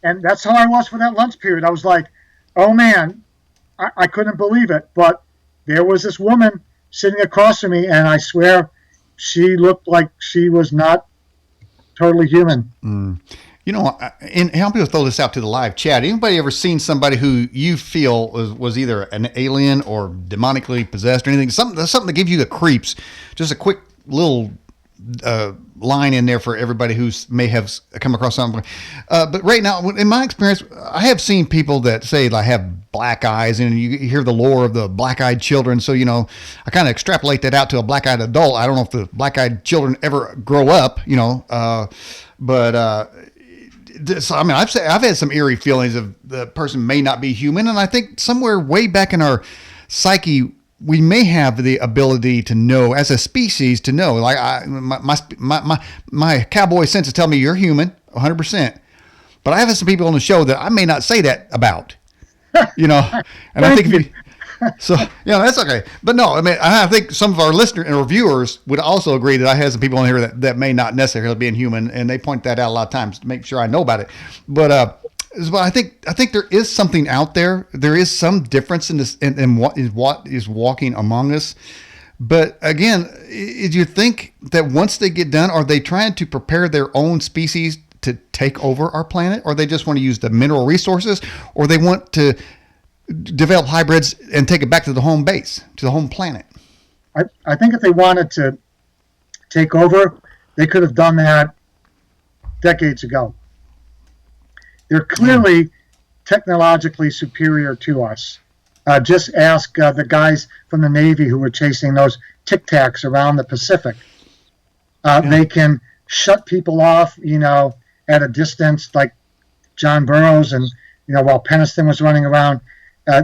And that's how I was for that lunch period. I was like, oh, man, I couldn't believe it. But there was this woman sitting across from me, and I swear she looked like she was not totally human. And how people throw this out to the live chat. Anybody ever seen somebody who you feel was either an alien or demonically possessed or anything? Something that gives you the creeps. Just a quick little line in there for everybody who may have come across something. But right now, in my experience, I have seen people that say I have black eyes, and you hear the lore of the black-eyed children. So, I kind of extrapolate that out to a black-eyed adult. I don't know if the black-eyed children ever grow up, but I mean, I've had some eerie feelings of the person may not be human, and I think somewhere way back in our psyche, we may have the ability to know as a species to know. Like my cowboy senses tell me you're human, 100%. But I have some people on the show that I may not say that about, and I think if you. So, that's okay. But no, I mean, I think some of our listeners and reviewers would also agree that I have some people on here that may not necessarily be human, and they point that out a lot of times to make sure I know about it. But I think there is something out there. There is some difference in this in what is walking among us. But again, do you think that once they get done, are they trying to prepare their own species to take over our planet, or they just want to use the mineral resources, or they want to develop hybrids and take it back to the home base, to the home planet? I think if they wanted to take over, they could have done that decades ago. They're clearly technologically superior to us. Just ask the guys from the Navy who were chasing those Tic Tacs around the Pacific. They can shut people off, at a distance, like John Burroughs, and while Peniston was running around.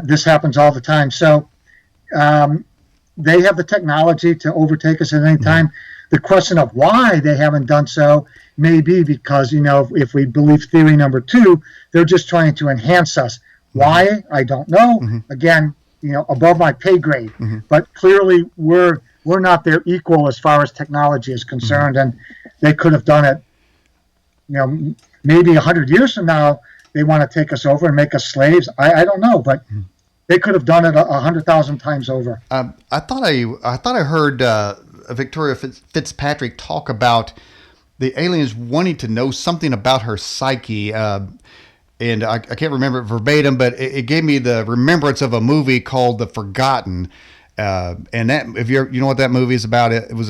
This happens all the time. So they have the technology to overtake us at any time. The question of why they haven't done so may be because, if we believe theory number 2, they're just trying to enhance us. Why? I don't know. Again, above my pay grade. But clearly we're not their equal as far as technology is concerned, and they could have done it, maybe 100 years from now. They want to take us over and make us slaves. I don't know, but they could have done it 100,000 times over. I thought I heard Victoria Fitzpatrick talk about the aliens wanting to know something about her psyche, and I can't remember it verbatim, but it gave me the remembrance of a movie called The Forgotten, and that, if you know what that movie is about, it was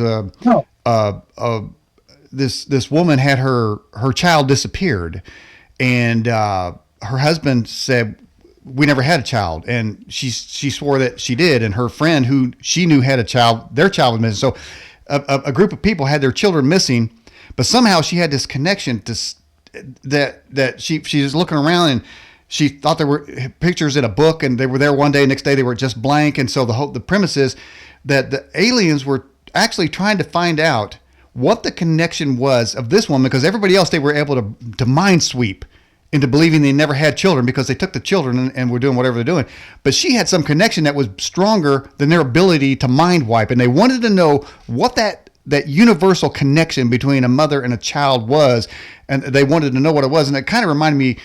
this woman had her child disappeared. And her husband said, we never had a child. And she swore that she did. And her friend who she knew had a child, their child was missing. So a group of people had their children missing, but somehow she had this connection to that she was looking around and she thought there were pictures in a book and they were there one day, next day they were just blank. And so the premise is that the aliens were actually trying to find out what the connection was of this woman, because everybody else they were able to mind sweep into believing they never had children because they took the children and were doing whatever they're doing. But she had some connection that was stronger than their ability to mind wipe. And they wanted to know what that universal connection between a mother and a child was. And they wanted to know what it was. And it kind of reminded me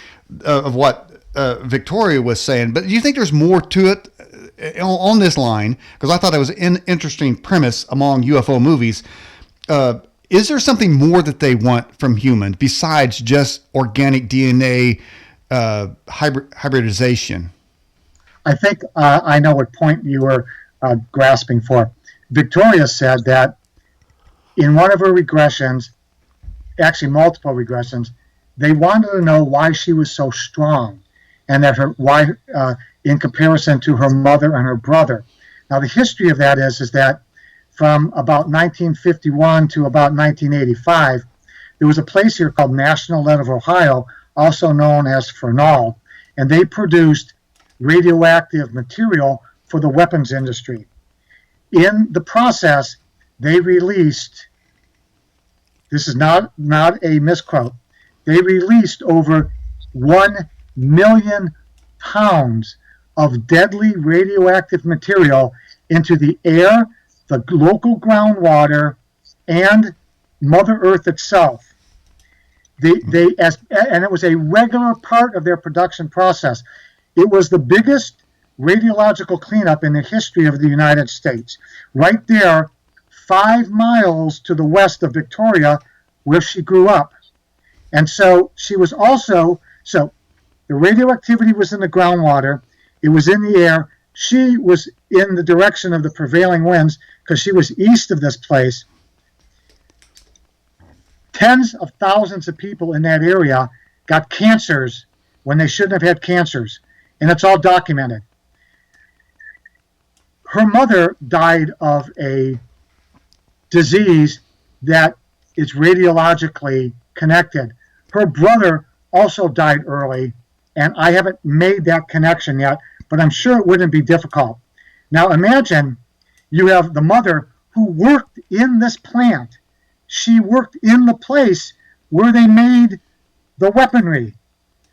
of what Victoria was saying. But do you think there's more to it on this line? Because I thought that was an interesting premise among UFO movies. Is there something more that they want from humans besides just organic DNA hybridization? I think I know what point you were grasping for. Victoria said that in one of her regressions, actually multiple regressions, they wanted to know why she was so strong, and that why in comparison to her mother and her brother. Now the history of that is that from about 1951 to about 1985, there was a place here called National Lead of Ohio, also known as Fernald, and they produced radioactive material for the weapons industry. In the process, they released, this is not a misquote, they released over 1 million pounds of deadly radioactive material into the air, the local groundwater, and Mother Earth itself. And it was a regular part of their production process. It was the biggest radiological cleanup in the history of the United States. Right there, 5 miles to the west of Victoria, where she grew up. And so she was also, so the radioactivity was in the groundwater, it was in the air, she was in the direction of the prevailing winds because she was east of this place. Tens of thousands of people in that area got cancers when they shouldn't have had cancers, and it's all documented. Her mother died of a disease that is radiologically connected. Her brother also died early, and I haven't made that connection yet, but I'm sure it wouldn't be difficult. Now imagine you have the mother who worked in this plant. She worked in the place where they made the weaponry.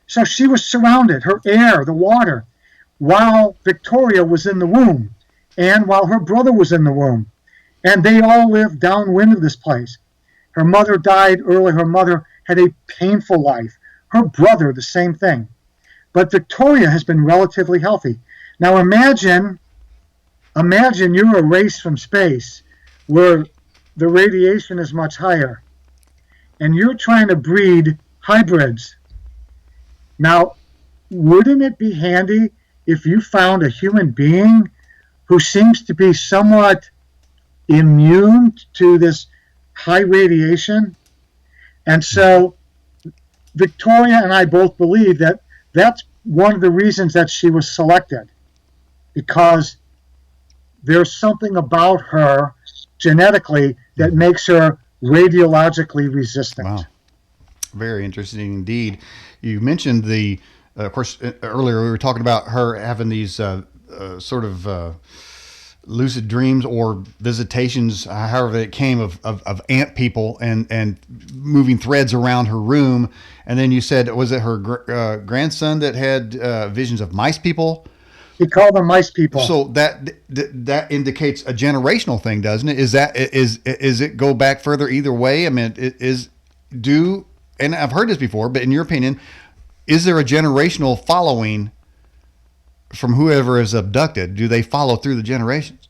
So she was surrounded, her air, the water, while Victoria was in the womb and while her brother was in the womb. And they all lived downwind of this place. Her mother died early. Her mother had a painful life. Her brother, the same thing. But Victoria has been relatively healthy. Now imagine you're a race from space where the radiation is much higher, and you're trying to breed hybrids. Now, wouldn't it be handy if you found a human being who seems to be somewhat immune to this high radiation? And so Victoria and I both believe that that's one of the reasons that she was selected, because there's something about her genetically that makes her radiologically resistant. Wow. Very interesting indeed. You mentioned of course, earlier we were talking about her having these sort of lucid dreams or visitations, however it came, of ant people and moving threads around her room. And then you said, was it her grandson that had visions of mice people? He called them mice people. So that indicates a generational thing, doesn't it? Is it go back further either way? I mean, and I've heard this before, but in your opinion, is there a generational following from whoever is abducted? Do they follow through the generations?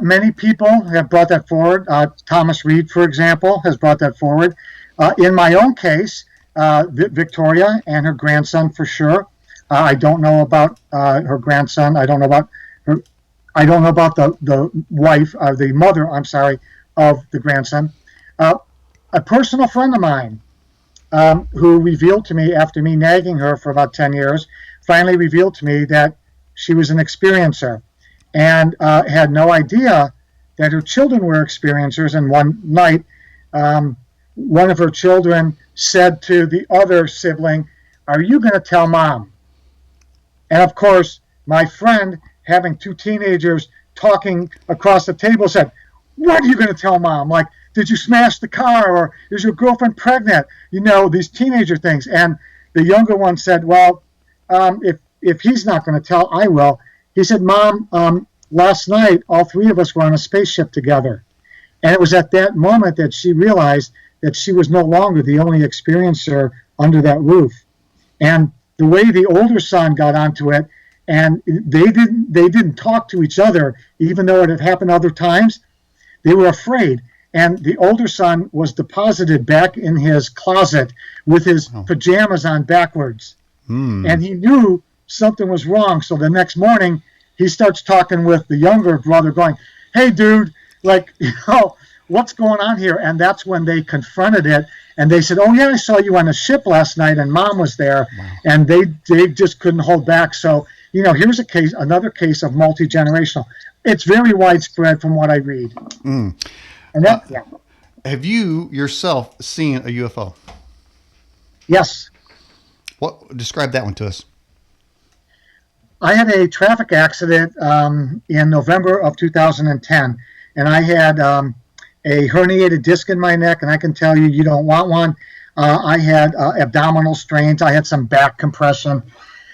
Many people have brought that forward. Thomas Reed, for example, has brought that forward. In my own case, Victoria and her grandson, for sure. I don't know about her grandson. I don't know about her. I don't know about the wife, the mother, I'm sorry, of the grandson. A personal friend of mine who revealed to me, after me nagging her for about 10 years, finally revealed to me that she was an experiencer and had no idea that her children were experiencers. And one night, one of her children said to the other sibling, "Are you going to tell Mom?" And of course, my friend, having two teenagers talking across the table, said, "What are you going to tell Mom? Like, did you smash the car? Or is your girlfriend pregnant?" You know, these teenager things. And the younger one said, "Well, if he's not going to tell, I will." He said, "Mom, last night, all three of us were on a spaceship together." And it was at that moment that she realized that she was no longer the only experiencer under that roof. And the way the older son got onto it, and they didn't talk to each other, even though it had happened other times. They were afraid. And the older son was deposited back in his closet with his pajamas on backwards. And he knew something was wrong. So the next morning, he starts talking with the younger brother going, "Hey, dude, like, what's going on here?" And that's when they confronted it. And they said, "Oh, yeah, I saw you on a ship last night and Mom was there." Wow. And they just couldn't hold back. So, here's another case of multi-generational. It's very widespread from what I read. And that, yeah. Have you yourself seen a UFO? Yes. Describe that one to us. I had a traffic accident in November of 2010, and I had a herniated disc in my neck, and I can tell you, you don't want one. I had abdominal strains. I had some back compression.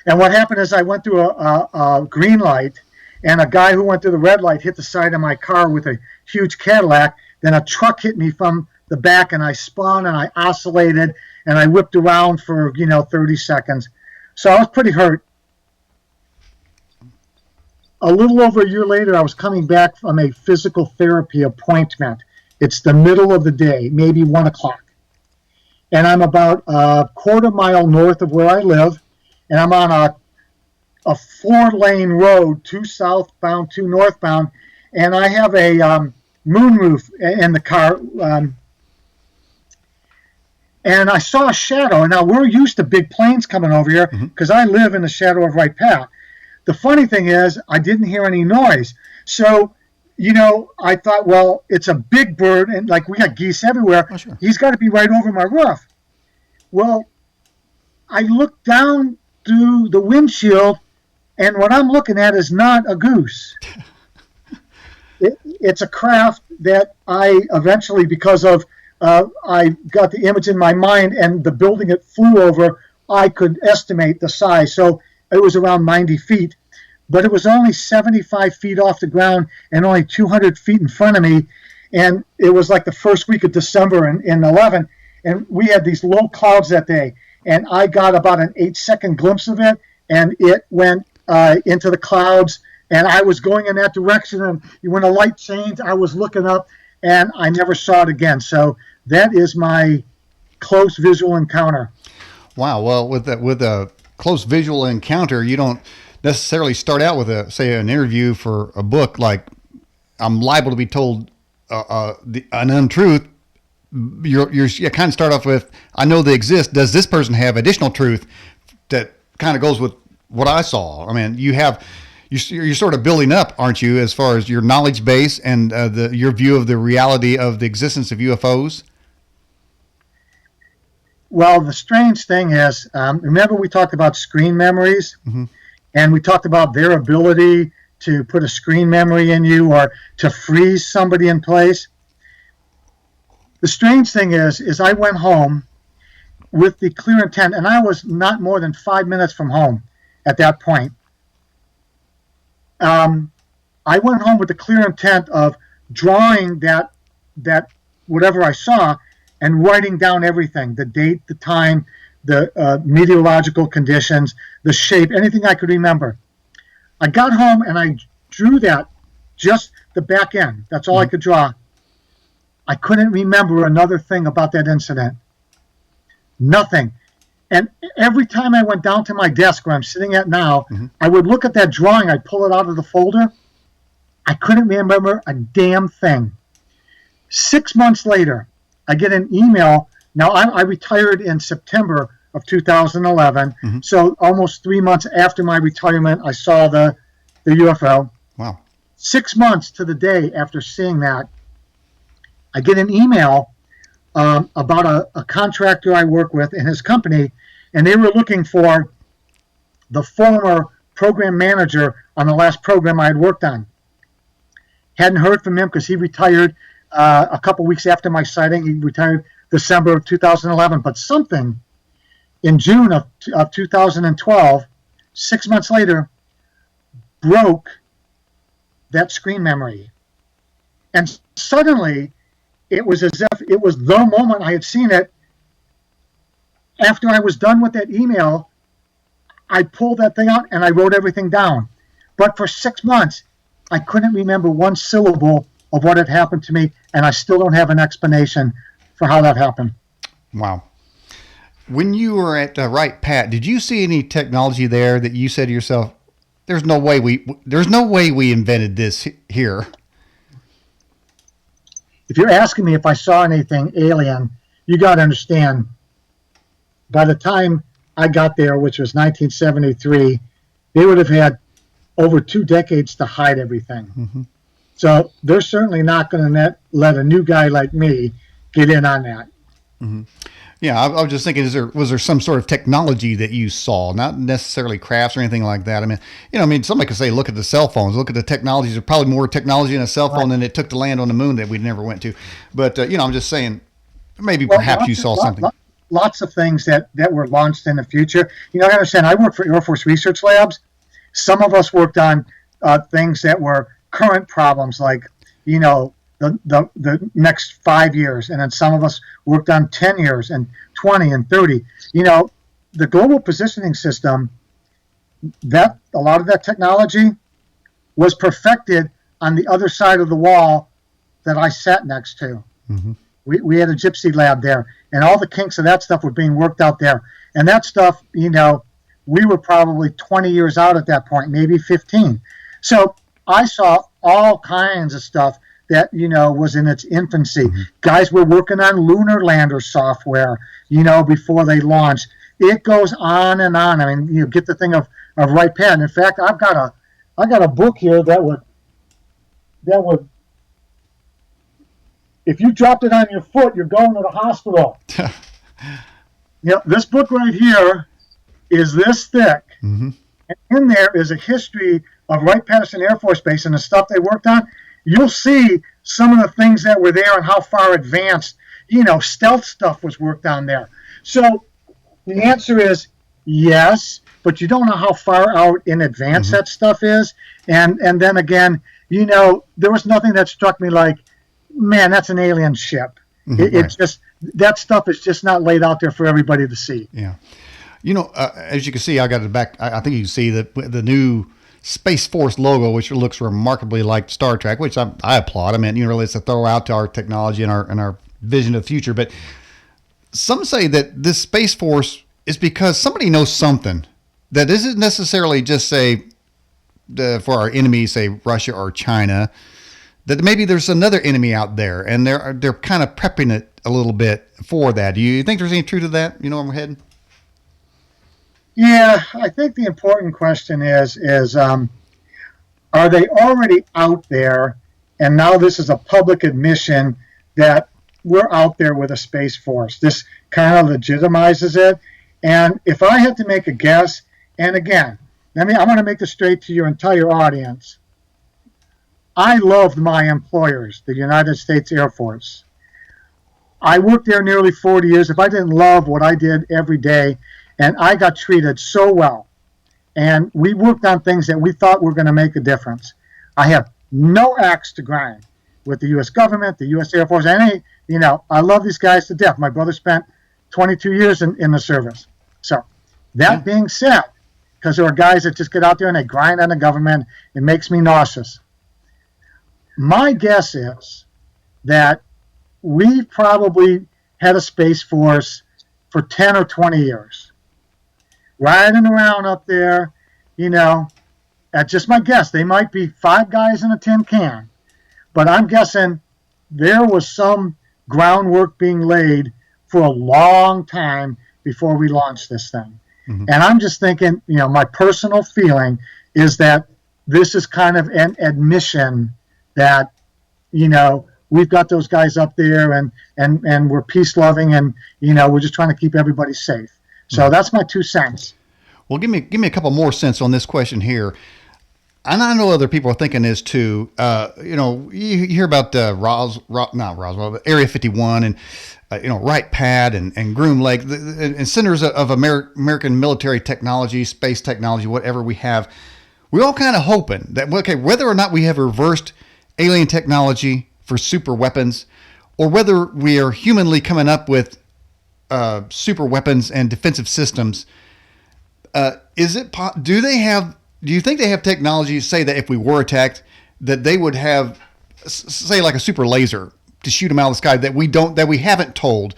And what happened is I went through a green light, and a guy who went through the red light hit the side of my car with a huge Cadillac. Then a truck hit me from the back, and I spun, and I oscillated, and I whipped around for, 30 seconds. So I was pretty hurt. A little over a year later, I was coming back from a physical therapy appointment. It's the middle of the day, maybe 1 o'clock. And I'm about a quarter mile north of where I live, and I'm on a 4-lane road, 2 southbound, 2 northbound, and I have a moonroof in the car. And I saw a shadow. And now we're used to big planes coming over here because I live in the shadow of Wright Path. The funny thing is, I didn't hear any noise. So, I thought, well, it's a big bird, and like we got geese everywhere. Oh, sure. He's got to be right over my roof. Well, I looked down through the windshield, and what I'm looking at is not a goose. It's a craft that I eventually, because of I got the image in my mind and the building it flew over, I could estimate the size. So it was around 90 feet, but it was only 75 feet off the ground and only 200 feet in front of me. And it was like the first week of December in 11. And we had these low clouds that day. And I got about an 8-second glimpse of it, and it went into the clouds. And I was going in that direction. And when the light changed, I was looking up, and I never saw it again. So that is my close visual encounter. Wow. Well, with a close visual encounter, you don't necessarily start out with an interview for a book. Like, I'm liable to be told an untruth. You kind of start off with, I know they exist. Does this person have additional truth that kind of goes with what I saw? I mean, you're sort of building up, aren't you, as far as your knowledge base and your view of the reality of the existence of UFOs? Well, the strange thing is, remember we talked about screen memories, Mm-hmm. and we talked about their ability to put a screen memory in you or to freeze somebody in place. The strange thing is I went home with the clear intent, and I was not more than 5 minutes from home at that point. I went home with the clear intent of drawing that whatever I saw and writing down everything, the date, the time, the meteorological conditions, the shape, anything I could remember. I got home and I drew that, just the back end. That's all I could draw. I couldn't remember another thing about that incident. Nothing. And every time I went down to my desk where I'm sitting at now, I would look at that drawing. I'd pull it out of the folder. I couldn't remember a damn thing. 6 months later, I get an email. Now, I retired in September of 2011. So almost 3 months after my retirement, I saw the UFO. Wow. 6 months to the day after seeing that, I get an email about a contractor I work with in his company, and they were looking for the former program manager on the last program I had worked on. Hadn't heard from him because he retired a couple weeks after my sighting. He retired December of 2011, but something in June of 2012, 6 months later, broke that screen memory. And suddenly, it was as if it was the moment I had seen it. After I was done with that email, I pulled that thing out and I wrote everything down. But for 6 months, I couldn't remember one syllable of what had happened to me, and I still don't have an explanation for how that happened. Wow. When you were at Wright Pat, did you see any technology there that you said to yourself, there's no way we invented this here? If you're asking me if I saw anything alien, you got to understand, by the time I got there, which was 1973, they would have had over 2 decades to hide everything. So they're certainly not going to let a new guy like me get in on that. Yeah, I was just thinking, was there some sort of technology that you saw, not necessarily crafts or anything like that? I mean, somebody could say, look at the cell phones, look at the technologies. There's probably more technology in a cell phone than it took to land on the moon that we never went to. But, I'm just saying, maybe perhaps you saw something. Lots of things that were launched in the future. I understand, I work for Air Force Research Labs. Some of us worked on things that were current problems, like, the next 5 years, and then some of us worked on 10 years and 20 and 30. The global positioning system, that a lot of that technology was perfected on the other side of the wall that I sat next to. We had a gypsy lab there, and all the kinks of that stuff were being worked out there. And that stuff, we were probably 20 years out at that point, maybe 15. So I saw all kinds of stuff that, was in its infancy. Guys were working on lunar lander software, before they launched. It goes on and on. I mean, get the thing of Wright Pat. In fact, I got a book here that would, if you dropped it on your foot, you're going to the hospital. This book right here is this thick. Mm-hmm. And in there is a history of Wright-Patterson Air Force Base and the stuff they worked on. You'll see some of the things that were there and how far advanced, stealth stuff was worked on there. So the answer is yes, but you don't know how far out in advance that stuff is. And then again, there was nothing that struck me like, man, that's an alien ship. It's just, that stuff is just not laid out there for everybody to see. Yeah. As you can see, I got it back. I think you can see the new Space Force logo, which looks remarkably like Star Trek, which I applaud. I mean, really, it's a throw out to our technology and our vision of the future. But some say that this Space Force is because somebody knows something that isn't necessarily just say for our enemies, say Russia or China, that maybe there's another enemy out there, and they're kind of prepping it a little bit for that. Do you think there's any truth to that? You know where I'm heading? Yeah, I think the important question is are they already out there, and now this is a public admission that we're out there with a Space Force? This kind of legitimizes it. And if I had to make a guess, and again, I want to make this straight to your entire audience. I loved my employers, the United States Air Force. I worked there nearly 40 years. If I didn't love what I did every day, and I got treated so well, and we worked on things that we thought were going to make a difference, I have no axe to grind with the U.S. government, the U.S. Air Force. I love these guys to death. My brother spent 22 years in the service. So that being said, because there are guys that just get out there and they grind on the government, it makes me nauseous. My guess is that we probably had a Space Force for 10 or 20 years, riding around up there, that's just my guess. They might be 5 guys in a tin can, but I'm guessing there was some groundwork being laid for a long time before we launched this thing. And I'm just thinking, my personal feeling is that this is kind of an admission that, we've got those guys up there and we're peace loving and, we're just trying to keep everybody safe. So that's my 2 cents. Well, give me a couple more cents on this question here. And I know other people are thinking this too. You hear about Roswell, Area 51 and, Wright Pad and Groom Lake and centers of American military technology, space technology, whatever we have. We're all kind of hoping that, whether or not we have reversed alien technology for super weapons, or whether we are humanly coming up with super weapons and defensive systems, do you think they have technology, say that if we were attacked, that they would have, say, like a super laser to shoot them out of the sky that we haven't told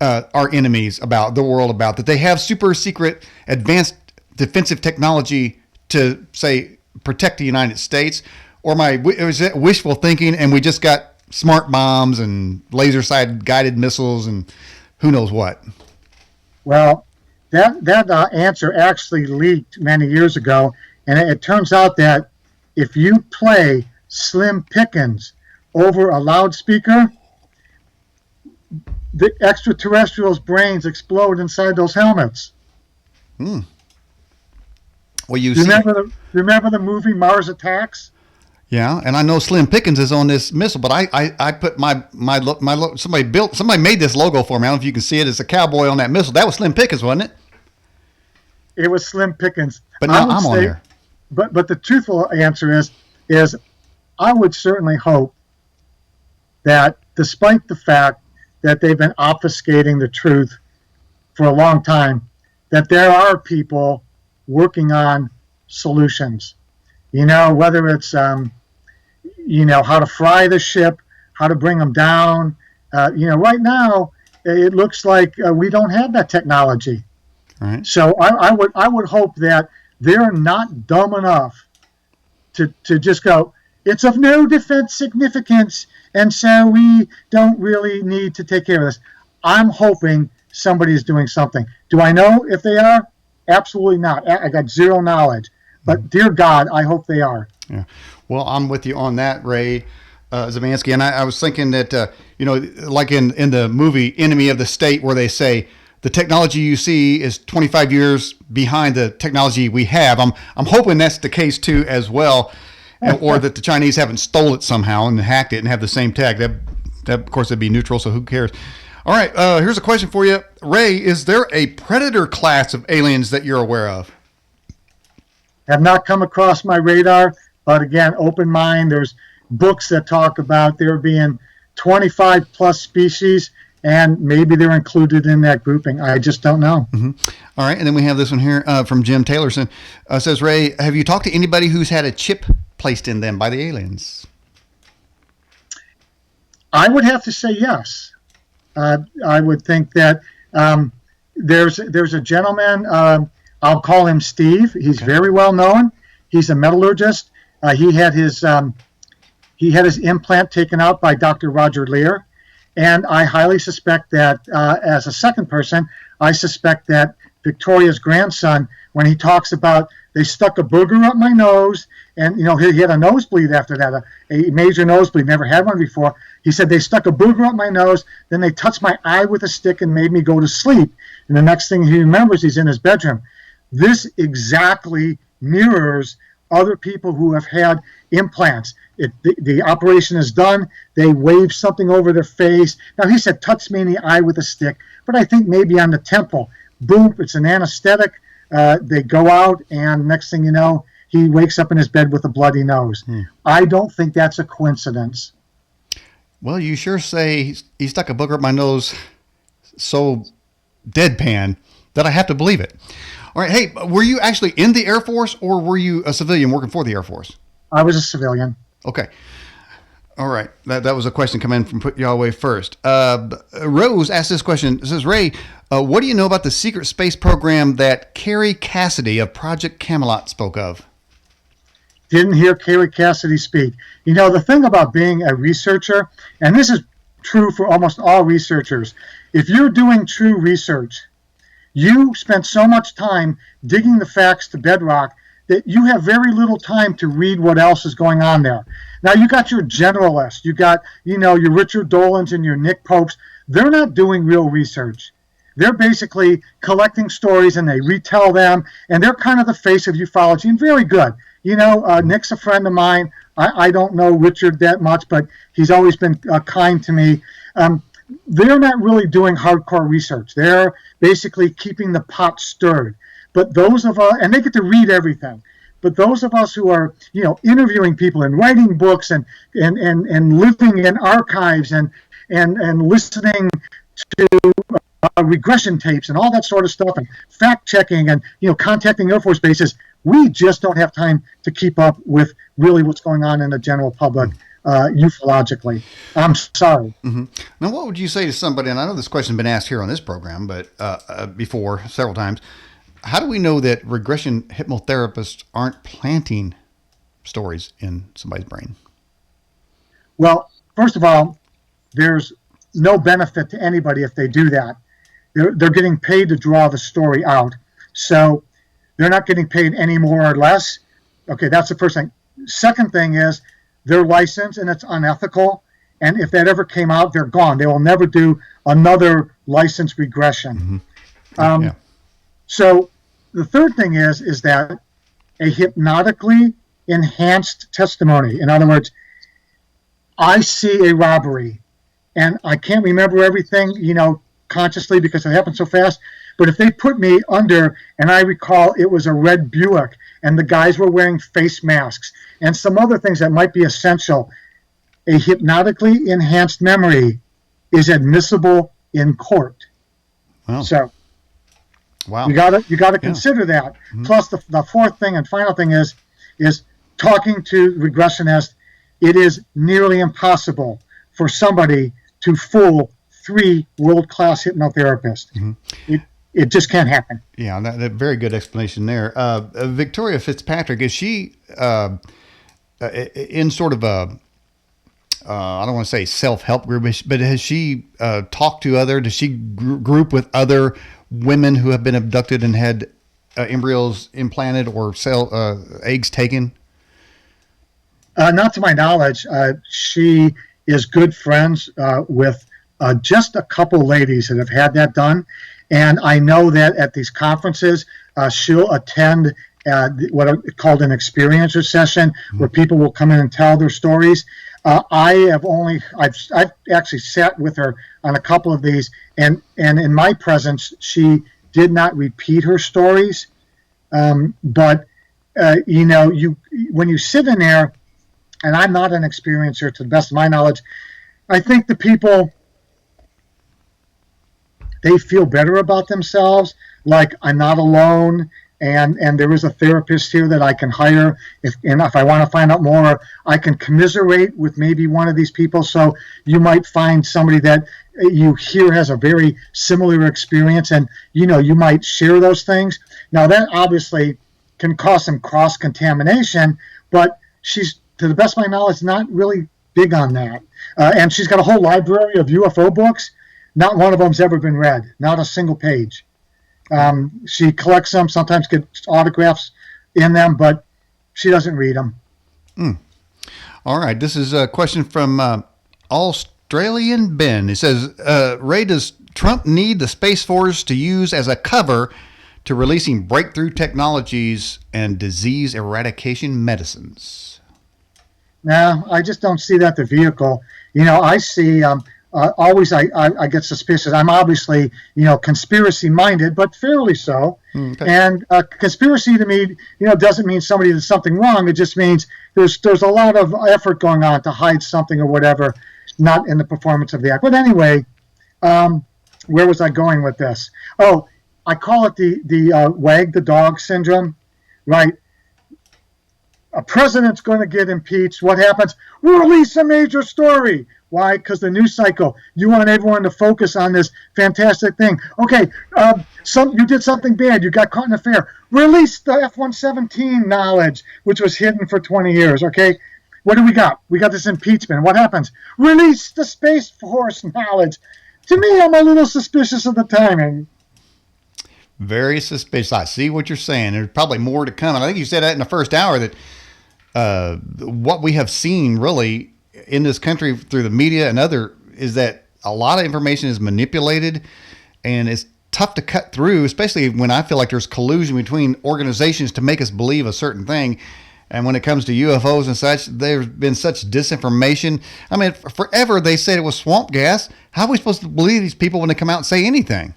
our enemies about, the world about, that they have super secret advanced defensive technology to, say, protect the United States? Or was it wishful thinking and we just got smart bombs and laser sighted guided missiles and who knows what? Well, that answer actually leaked many years ago, and it turns out that if you play Slim Pickens over a loudspeaker, the extraterrestrials' brains explode inside those helmets. Well, remember the movie Mars Attacks? Yeah, and I know Slim Pickens is on this missile, but I put my somebody made this logo for me. I don't know if you can see it. It's a cowboy on that missile. That was Slim Pickens, wasn't it? It was Slim Pickens. But now I'm on there. But the truthful answer is I would certainly hope that despite the fact that they've been obfuscating the truth for a long time, that there are people working on solutions. Whether it's, how to fry the ship, how to bring them down. Right now, it looks like we don't have that technology. Right. So I would hope that they're not dumb enough to just go, it's of no defense significance, and so we don't really need to take care of this. I'm hoping somebody is doing something. Do I know if they are? Absolutely not. I got zero knowledge. But dear God, I hope they are. Yeah. Well, I'm with you on that, Ray Szymanski. And I was thinking that, like in the movie Enemy of the State, where they say the technology you see is 25 years behind the technology we have. I'm hoping that's the case too as well, or that the Chinese haven't stole it somehow and hacked it and have the same tech. That of course would be neutral, so who cares? All right, here's a question for you, Ray. Is there a predator class of aliens that you're aware of? Have not come across my radar, but again, open mind. There's books that talk about there being 25 plus species, and maybe they're included in that grouping. I just don't know. Mm-hmm. All right, and then we have this one here from Jim Taylorson. Says, Ray, have you talked to anybody who's had a chip placed in them by the aliens? I would have to say yes. I would think that there's a gentleman, I'll call him Steve. He's very well known. He's a metallurgist. He had his implant taken out by Dr. Roger Lear. And I highly suspect that, as a second person, I suspect that Victoria's grandson, when he talks about they stuck a booger up my nose, and he had a nosebleed after that, a major nosebleed, never had one before. He said they stuck a booger up my nose, then they touched my eye with a stick and made me go to sleep. And the next thing he remembers, he's in his bedroom. This exactly mirrors other people who have had implants. The operation is done. They wave something over their face. Now, he said, touch me in the eye with a stick, but I think maybe on the temple. Boom, it's an anesthetic. They go out, and next thing you know, he wakes up in his bed with a bloody nose. I don't think that's a coincidence. Well, you sure say he stuck a booger up my nose so deadpan that I have to believe it. All right, hey, were you actually in the Air Force, or were you a civilian working for the Air Force? I was a civilian. Okay. All right. That was a question coming in from Put Yahweh First. Rose asked this question. It says, Ray, what do you know about the secret space program that Carrie Cassidy of Project Camelot spoke of? Didn't hear Carrie Cassidy speak. The thing about being a researcher, and this is true for almost all researchers, if you're doing true research, you spend so much time digging the facts to bedrock that you have very little time to read what else is going on there. Now, you got your generalists, you got, your Richard Dolans and your Nick Popes. They're not doing real research. They're basically collecting stories, and they retell them, and they're kind of the face of ufology, and very good. Nick's a friend of mine. I don't know Richard that much, but he's always been kind to me. They're not really doing hardcore research. They're basically keeping the pot stirred. But those of us, and they get to read everything, but those of us who are, interviewing people and writing books and living in archives and listening to regression tapes and all that sort of stuff, and fact checking and, contacting Air Force bases, we just don't have time to keep up with really what's going on in the general public. Ufologically. I'm sorry. Mm-hmm. Now, what would you say to somebody, and I know this question's been asked here on this program, but before, several times, how do we know that regression hypnotherapists aren't planting stories in somebody's brain? Well, first of all, there's no benefit to anybody if they do that. They're getting paid to draw the story out. So they're not getting paid any more or less. Okay, that's the first thing. Second thing is, they're licensed, and it's unethical. And if that ever came out, they're gone. They will never do another licensed regression. Mm-hmm. So the third thing is that a hypnotically enhanced testimony. In other words, I see a robbery, and I can't remember everything, consciously because it happened so fast. But if they put me under, and I recall it was a red Buick, and the guys were wearing face masks, and some other things that might be essential, a hypnotically enhanced memory is admissible in court. Wow. So, wow, you gotta consider that. Mm-hmm. Plus, the fourth thing and final thing is talking to regressionists. It is nearly impossible for somebody to fool 3 world-class hypnotherapists. Mm-hmm. It just can't happen. Yeah, that very good explanation there. Victoria Fitzpatrick, is she in sort of a, I don't want to say self-help group, but has she talked to does she group with other women who have been abducted and had embryos implanted or eggs taken? Not to my knowledge. She is good friends with just a couple ladies that have had that done. And I know that at these conferences, she'll attend what are called an experiencer session, where people will come in and tell their stories. I've actually sat with her on a couple of these, and in my presence, she did not repeat her stories. But when you sit in there, and I'm not an experiencer to the best of my knowledge, I think the people, they feel better about themselves, like I'm not alone, and there is a therapist here that I can hire if I want to find out more. I can commiserate with maybe one of these people. So you might find somebody that you hear has a very similar experience, and you might share those things. Now that obviously can cause some cross-contamination, but she's, to the best of my knowledge, not really big on that. And she's got a whole library of UFO books. Not one of them's ever been read, not a single page. She collects them, sometimes gets autographs in them, but she doesn't read them. All right. This is a question from Australian Ben. It says, Ray, does Trump need the Space Force to use as a cover to releasing breakthrough technologies and disease eradication medicines? No, I just don't see that the vehicle. I see... always I get suspicious. I'm obviously, conspiracy minded, but fairly so. Okay. And conspiracy to me, doesn't mean somebody did something wrong. It just means there's a lot of effort going on to hide something or whatever, not in the performance of the act. But anyway, where was I going with this? Oh, I call it the wag the dog syndrome, right? A president's going to get impeached. What happens? We'll release a major story. Why? Because the news cycle. You want everyone to focus on this fantastic thing. Okay, you did something bad. You got caught in an affair. Release the F-117 knowledge, which was hidden for 20 years. Okay, what do we got? We got this impeachment. What happens? Release the Space Force knowledge. To me, I'm a little suspicious of the timing. Very suspicious. I see what you're saying. There's probably more to come. And I think you said that in the first hour, that what we have seen really in this country through the media and other is that a lot of information is manipulated, and it's tough to cut through, especially when I feel like there's collusion between organizations to make us believe a certain thing. And when it comes to UFOs and such, there's been such disinformation. I mean, forever they said it was swamp gas. How are we supposed to believe these people when they come out and say anything?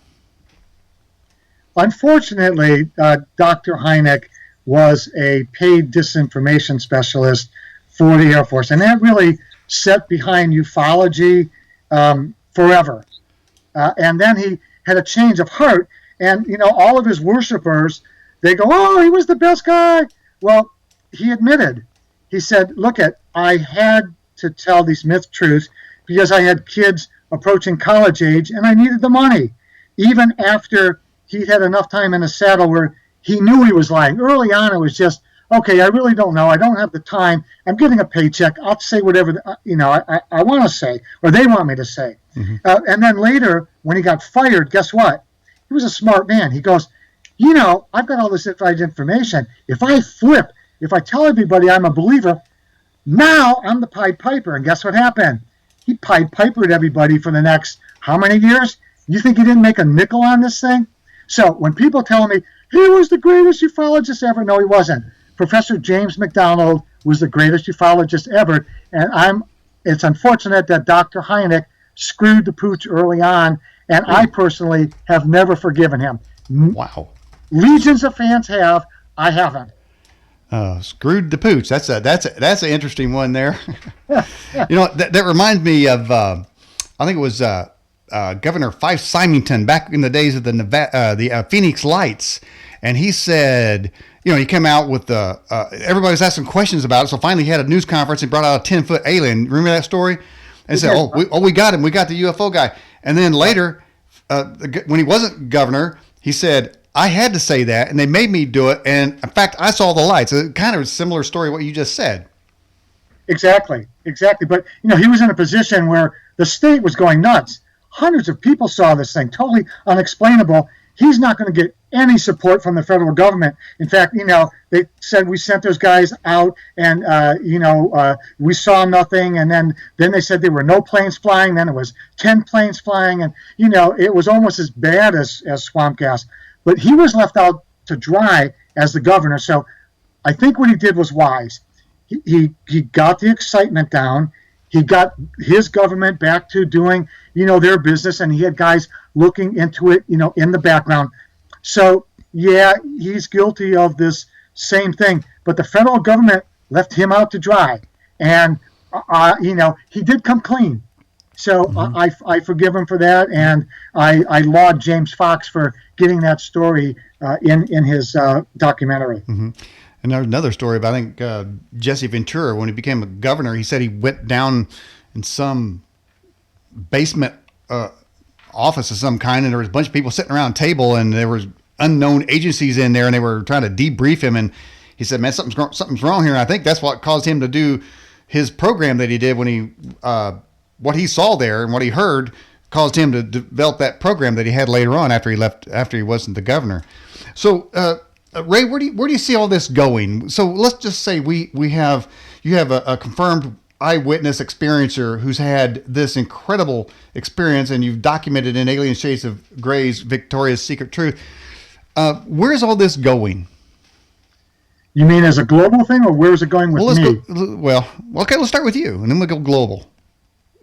Unfortunately, Dr. Hynek was a paid disinformation specialist for the Air Force, and that really set behind ufology forever. And then he had a change of heart, and all of his worshipers, they go, "Oh, he was the best guy." Well, he admitted, he said, "Look, I had to tell these myth truths because I had kids approaching college age, and I needed the money." Even after he'd had enough time in the saddle where he knew he was lying. Early on, it was just, okay, I really don't know. I don't have the time. I'm getting a paycheck. I'll say whatever I want to say, or they want me to say. Mm-hmm. And then later, when he got fired, guess what? He was a smart man. He goes, I've got all this information. If I tell everybody I'm a believer, now I'm the Pied Piper. And guess what happened? He Pied Pipered everybody for the next how many years? You think he didn't make a nickel on this thing? So when people tell me, he was the greatest ufologist ever, no, he wasn't. Professor James McDonald was the greatest ufologist ever, and it's unfortunate that Dr. Hynek screwed the pooch early on, and I personally have never forgiven him. Wow. Legions of fans have, I haven't. Screwed the pooch. That's an interesting one there. That reminds me of I think it was Governor Fife Symington back in the days of the Phoenix Lights, and he said, he came out with everybody was asking questions about it, so finally he had a news conference and brought out a 10-foot alien. Remember that story? And said, we got him. We got the UFO guy. And then later, when he wasn't governor, he said, I had to say that, and they made me do it. And in fact, I saw the lights. It's kind of a similar story to what you just said. Exactly. But, he was in a position where the state was going nuts. Hundreds of people saw this thing, totally unexplainable. he's not going to get any support from the federal government. In fact, they said we sent those guys out, and we saw nothing. And then they said there were no planes flying. Then it was 10 planes flying, and it was almost as bad as swamp gas. But he was left out to dry as the governor. So I think what he did was wise. He got the excitement down. He got his government back to doing, their business, and he had guys looking into it, in the background. So, yeah, he's guilty of this same thing. But the federal government left him out to dry. And, he did come clean. So I forgive him for that, and I laud James Fox for getting that story in his documentary. Mm-hmm. And there's another story about, I think, Jesse Ventura, when he became a governor, he said he went down in some basement office of some kind, and there was a bunch of people sitting around a table, and there was unknown agencies in there, and they were trying to debrief him. And he said, man, something's wrong here. And I think that's what caused him to do his program that he did when he what he saw there and what he heard caused him to develop that program that he had later on after he wasn't the governor. So, Ray, where do you see all this going? So let's just say you have a confirmed eyewitness experiencer who's had this incredible experience, and you've documented in Alien Shades of Gray's Victoria's Secret Truth. Where's all this going? You mean as a global thing, or where's it going with me? Okay, let's start with you, and then we'll go global.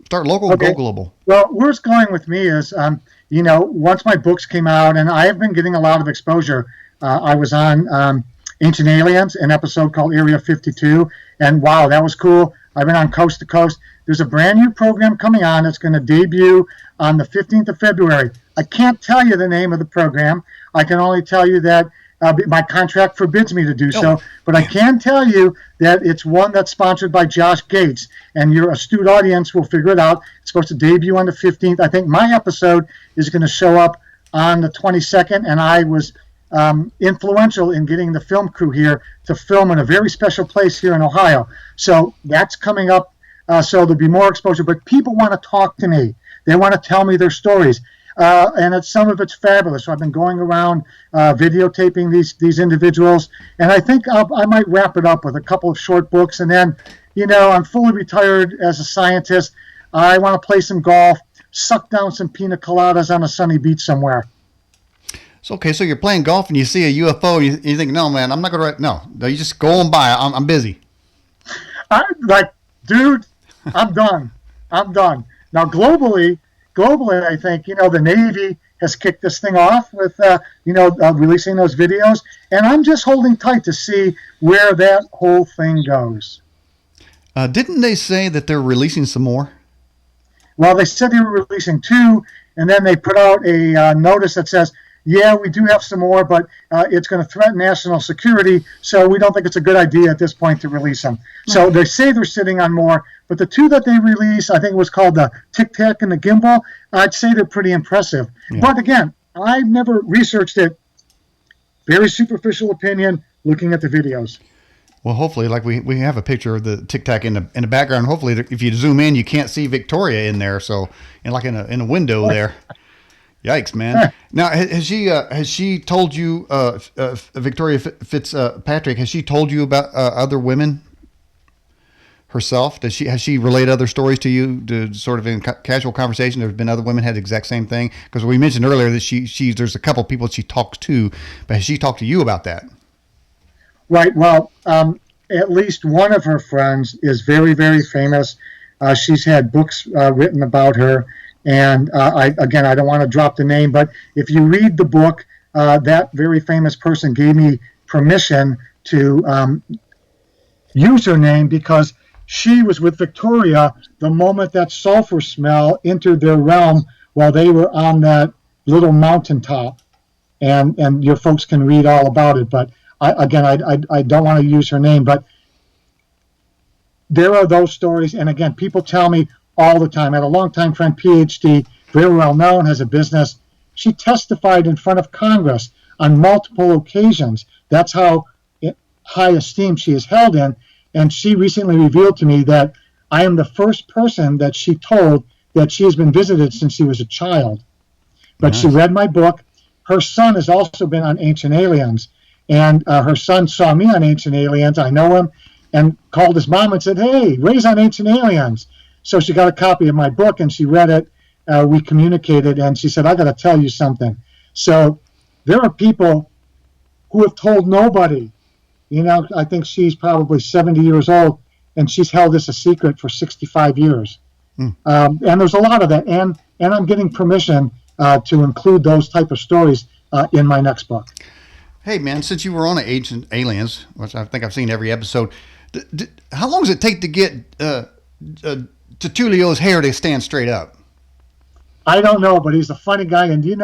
Start local, okay. Go global. Well, where it's going with me is, once my books came out, and I have been getting a lot of exposure. I was on Ancient Aliens, an episode called Area 52, and wow, that was cool. I've been on Coast to Coast. There's a brand new program coming on. It's going to debut on the 15th of February. I can't tell you the name of the program. I can only tell you that my contract forbids me to do so, but I can tell you that it's one that's sponsored by Josh Gates, and your astute audience will figure it out. It's supposed to debut on the 15th. I think my episode is going to show up on the 22nd, and I was influential in getting the film crew here to film in a very special place here in Ohio. So that's coming up. So there'll be more exposure, but people want to talk to me. They want to tell me their stories. And some of it's fabulous. So I've been going around videotaping these individuals, and I think I might wrap it up with a couple of short books. And then, I'm fully retired as a scientist. I want to play some golf, suck down some pina coladas on a sunny beach somewhere. So, okay, so you're playing golf and you see a UFO, and you think, no, man, I'm not going to write. No, you just go on by. I'm busy. Dude, I'm done. Now, globally, I think, the Navy has kicked this thing off with, releasing those videos. And I'm just holding tight to see where that whole thing goes. Didn't they say that they're releasing some more? Well, they said they were releasing 2, and then they put out a notice that says, yeah, we do have some more, but it's going to threaten national security, so we don't think it's a good idea at this point to release them. So they say they're sitting on more, but the 2 that they released, I think it was called the Tic Tac and the Gimbal, I'd say they're pretty impressive. Yeah. But again, I've never researched it. Very superficial opinion, looking at the videos. Well, hopefully, like we have a picture of the Tic Tac in the background. Hopefully, if you zoom in, you can't see Victoria in there. So, in a window there. Yikes, man! Now, has she told you, Victoria Fitzpatrick? Has she told you about other women herself? Has she relayed other stories to you? To sort of in casual conversation, there's been other women had the exact same thing. Because we mentioned earlier that there's a couple people she talks to, but has she talked to you about that? Right. Well, at least one of her friends is very, very famous. She's had books written about her. And I don't want to drop the name, but if you read the book, that very famous person gave me permission to use her name because she was with Victoria the moment that sulfur smell entered their realm while they were on that little mountaintop. And your folks can read all about it. But I don't want to use her name, but there are those stories. And again, people tell me all the time. I had a longtime friend, PhD, very well known, has a business. She testified in front of Congress on multiple occasions. That's how high esteem she is held in. And she recently revealed to me that I am the first person that she told that she has been visited since she was a child. But She read my book. her son has also been on Ancient Aliens, and her son saw me on Ancient Aliens. I know him, and called his mom and said, "Hey, Ray's on Ancient Aliens." So she got a copy of my book and she read it. We communicated, and she said, "I got to tell you something." So there are people who have told nobody. I think she's probably 70 years old, and she's held this a secret for 65 years. And there's a lot of that, and I'm getting permission to include those type of stories in my next book. Hey, man, since you were on Ancient Aliens, which I think I've seen every episode, how long does it take to get Tertulio's hair to stand straight up? I don't know, but he's a funny guy, and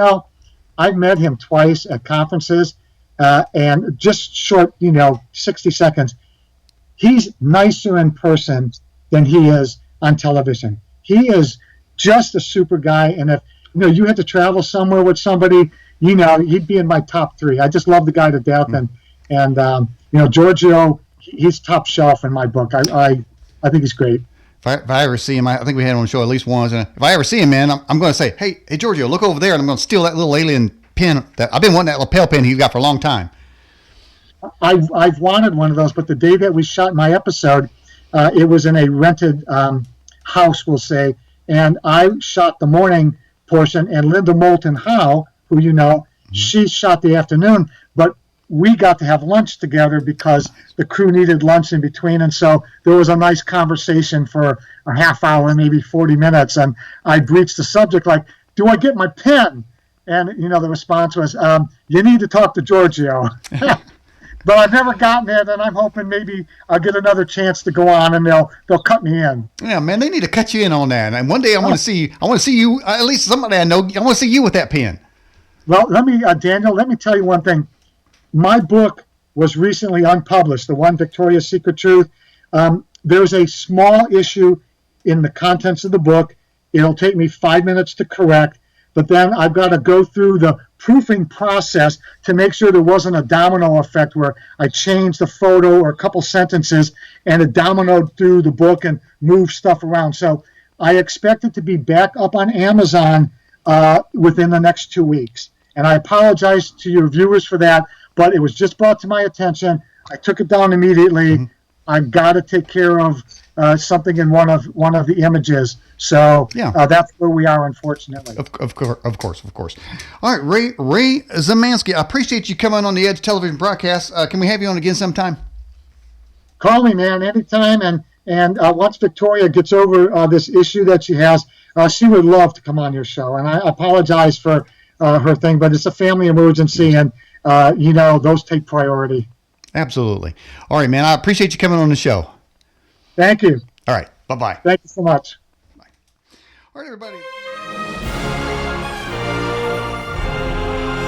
I've met him twice at conferences, and just short, 60 seconds. He's nicer in person than he is on television. He is just a super guy, and if you had to travel somewhere with somebody, he'd be in my top 3. I just love the guy to death, and Giorgio, he's top shelf in my book. I think he's great. If I ever see him, I think we had him on the show at least once. And if I ever see him, man, I'm going to say, hey, Giorgio, look over there, and I'm going to steal that little alien pin. I've been wanting that lapel pin he's got for a long time. I've wanted one of those, but the day that we shot my episode, it was in a rented house, we'll say, and I shot the morning portion, and Linda Moulton Howe, who she shot the afternoon, but we got to have lunch together because the crew needed lunch in between, and so there was a nice conversation for a half hour, maybe 40 minutes, and I breached the subject like, do I get my pen? And, the response was, you need to talk to Giorgio. But I've never gotten it, and I'm hoping maybe I'll get another chance to go on, and they'll cut me in. Yeah, man, they need to cut you in on that. And one day I want to see you, at least somebody I know. I want to see you with that pen. Well, Daniel, let me tell you one thing. My book was recently unpublished, the one Victoria's Secret Truth. There's a small issue in the contents of the book. It'll take me 5 minutes to correct, but then I've got to go through the proofing process to make sure there wasn't a domino effect where I changed a photo or a couple sentences and it dominoed through the book and moved stuff around. So I expect it to be back up on Amazon within the next 2 weeks. And I apologize to your viewers for that, but it was just brought to my attention. I took it down immediately. Mm-hmm. I've got to take care of something in one of the images. So that's where we are, unfortunately. Of course. All right, Ray Szymanski, I appreciate you coming on the Edge television broadcast. Can we have you on again sometime? Call me, man, anytime. And once Victoria gets over this issue that she has, she would love to come on your show. And I apologize for her thing, but it's a family emergency, and those take priority. Absolutely. All right, man. I appreciate you coming on the show. Thank you. All right. Bye-bye. Thank you so much. Bye. All right, everybody.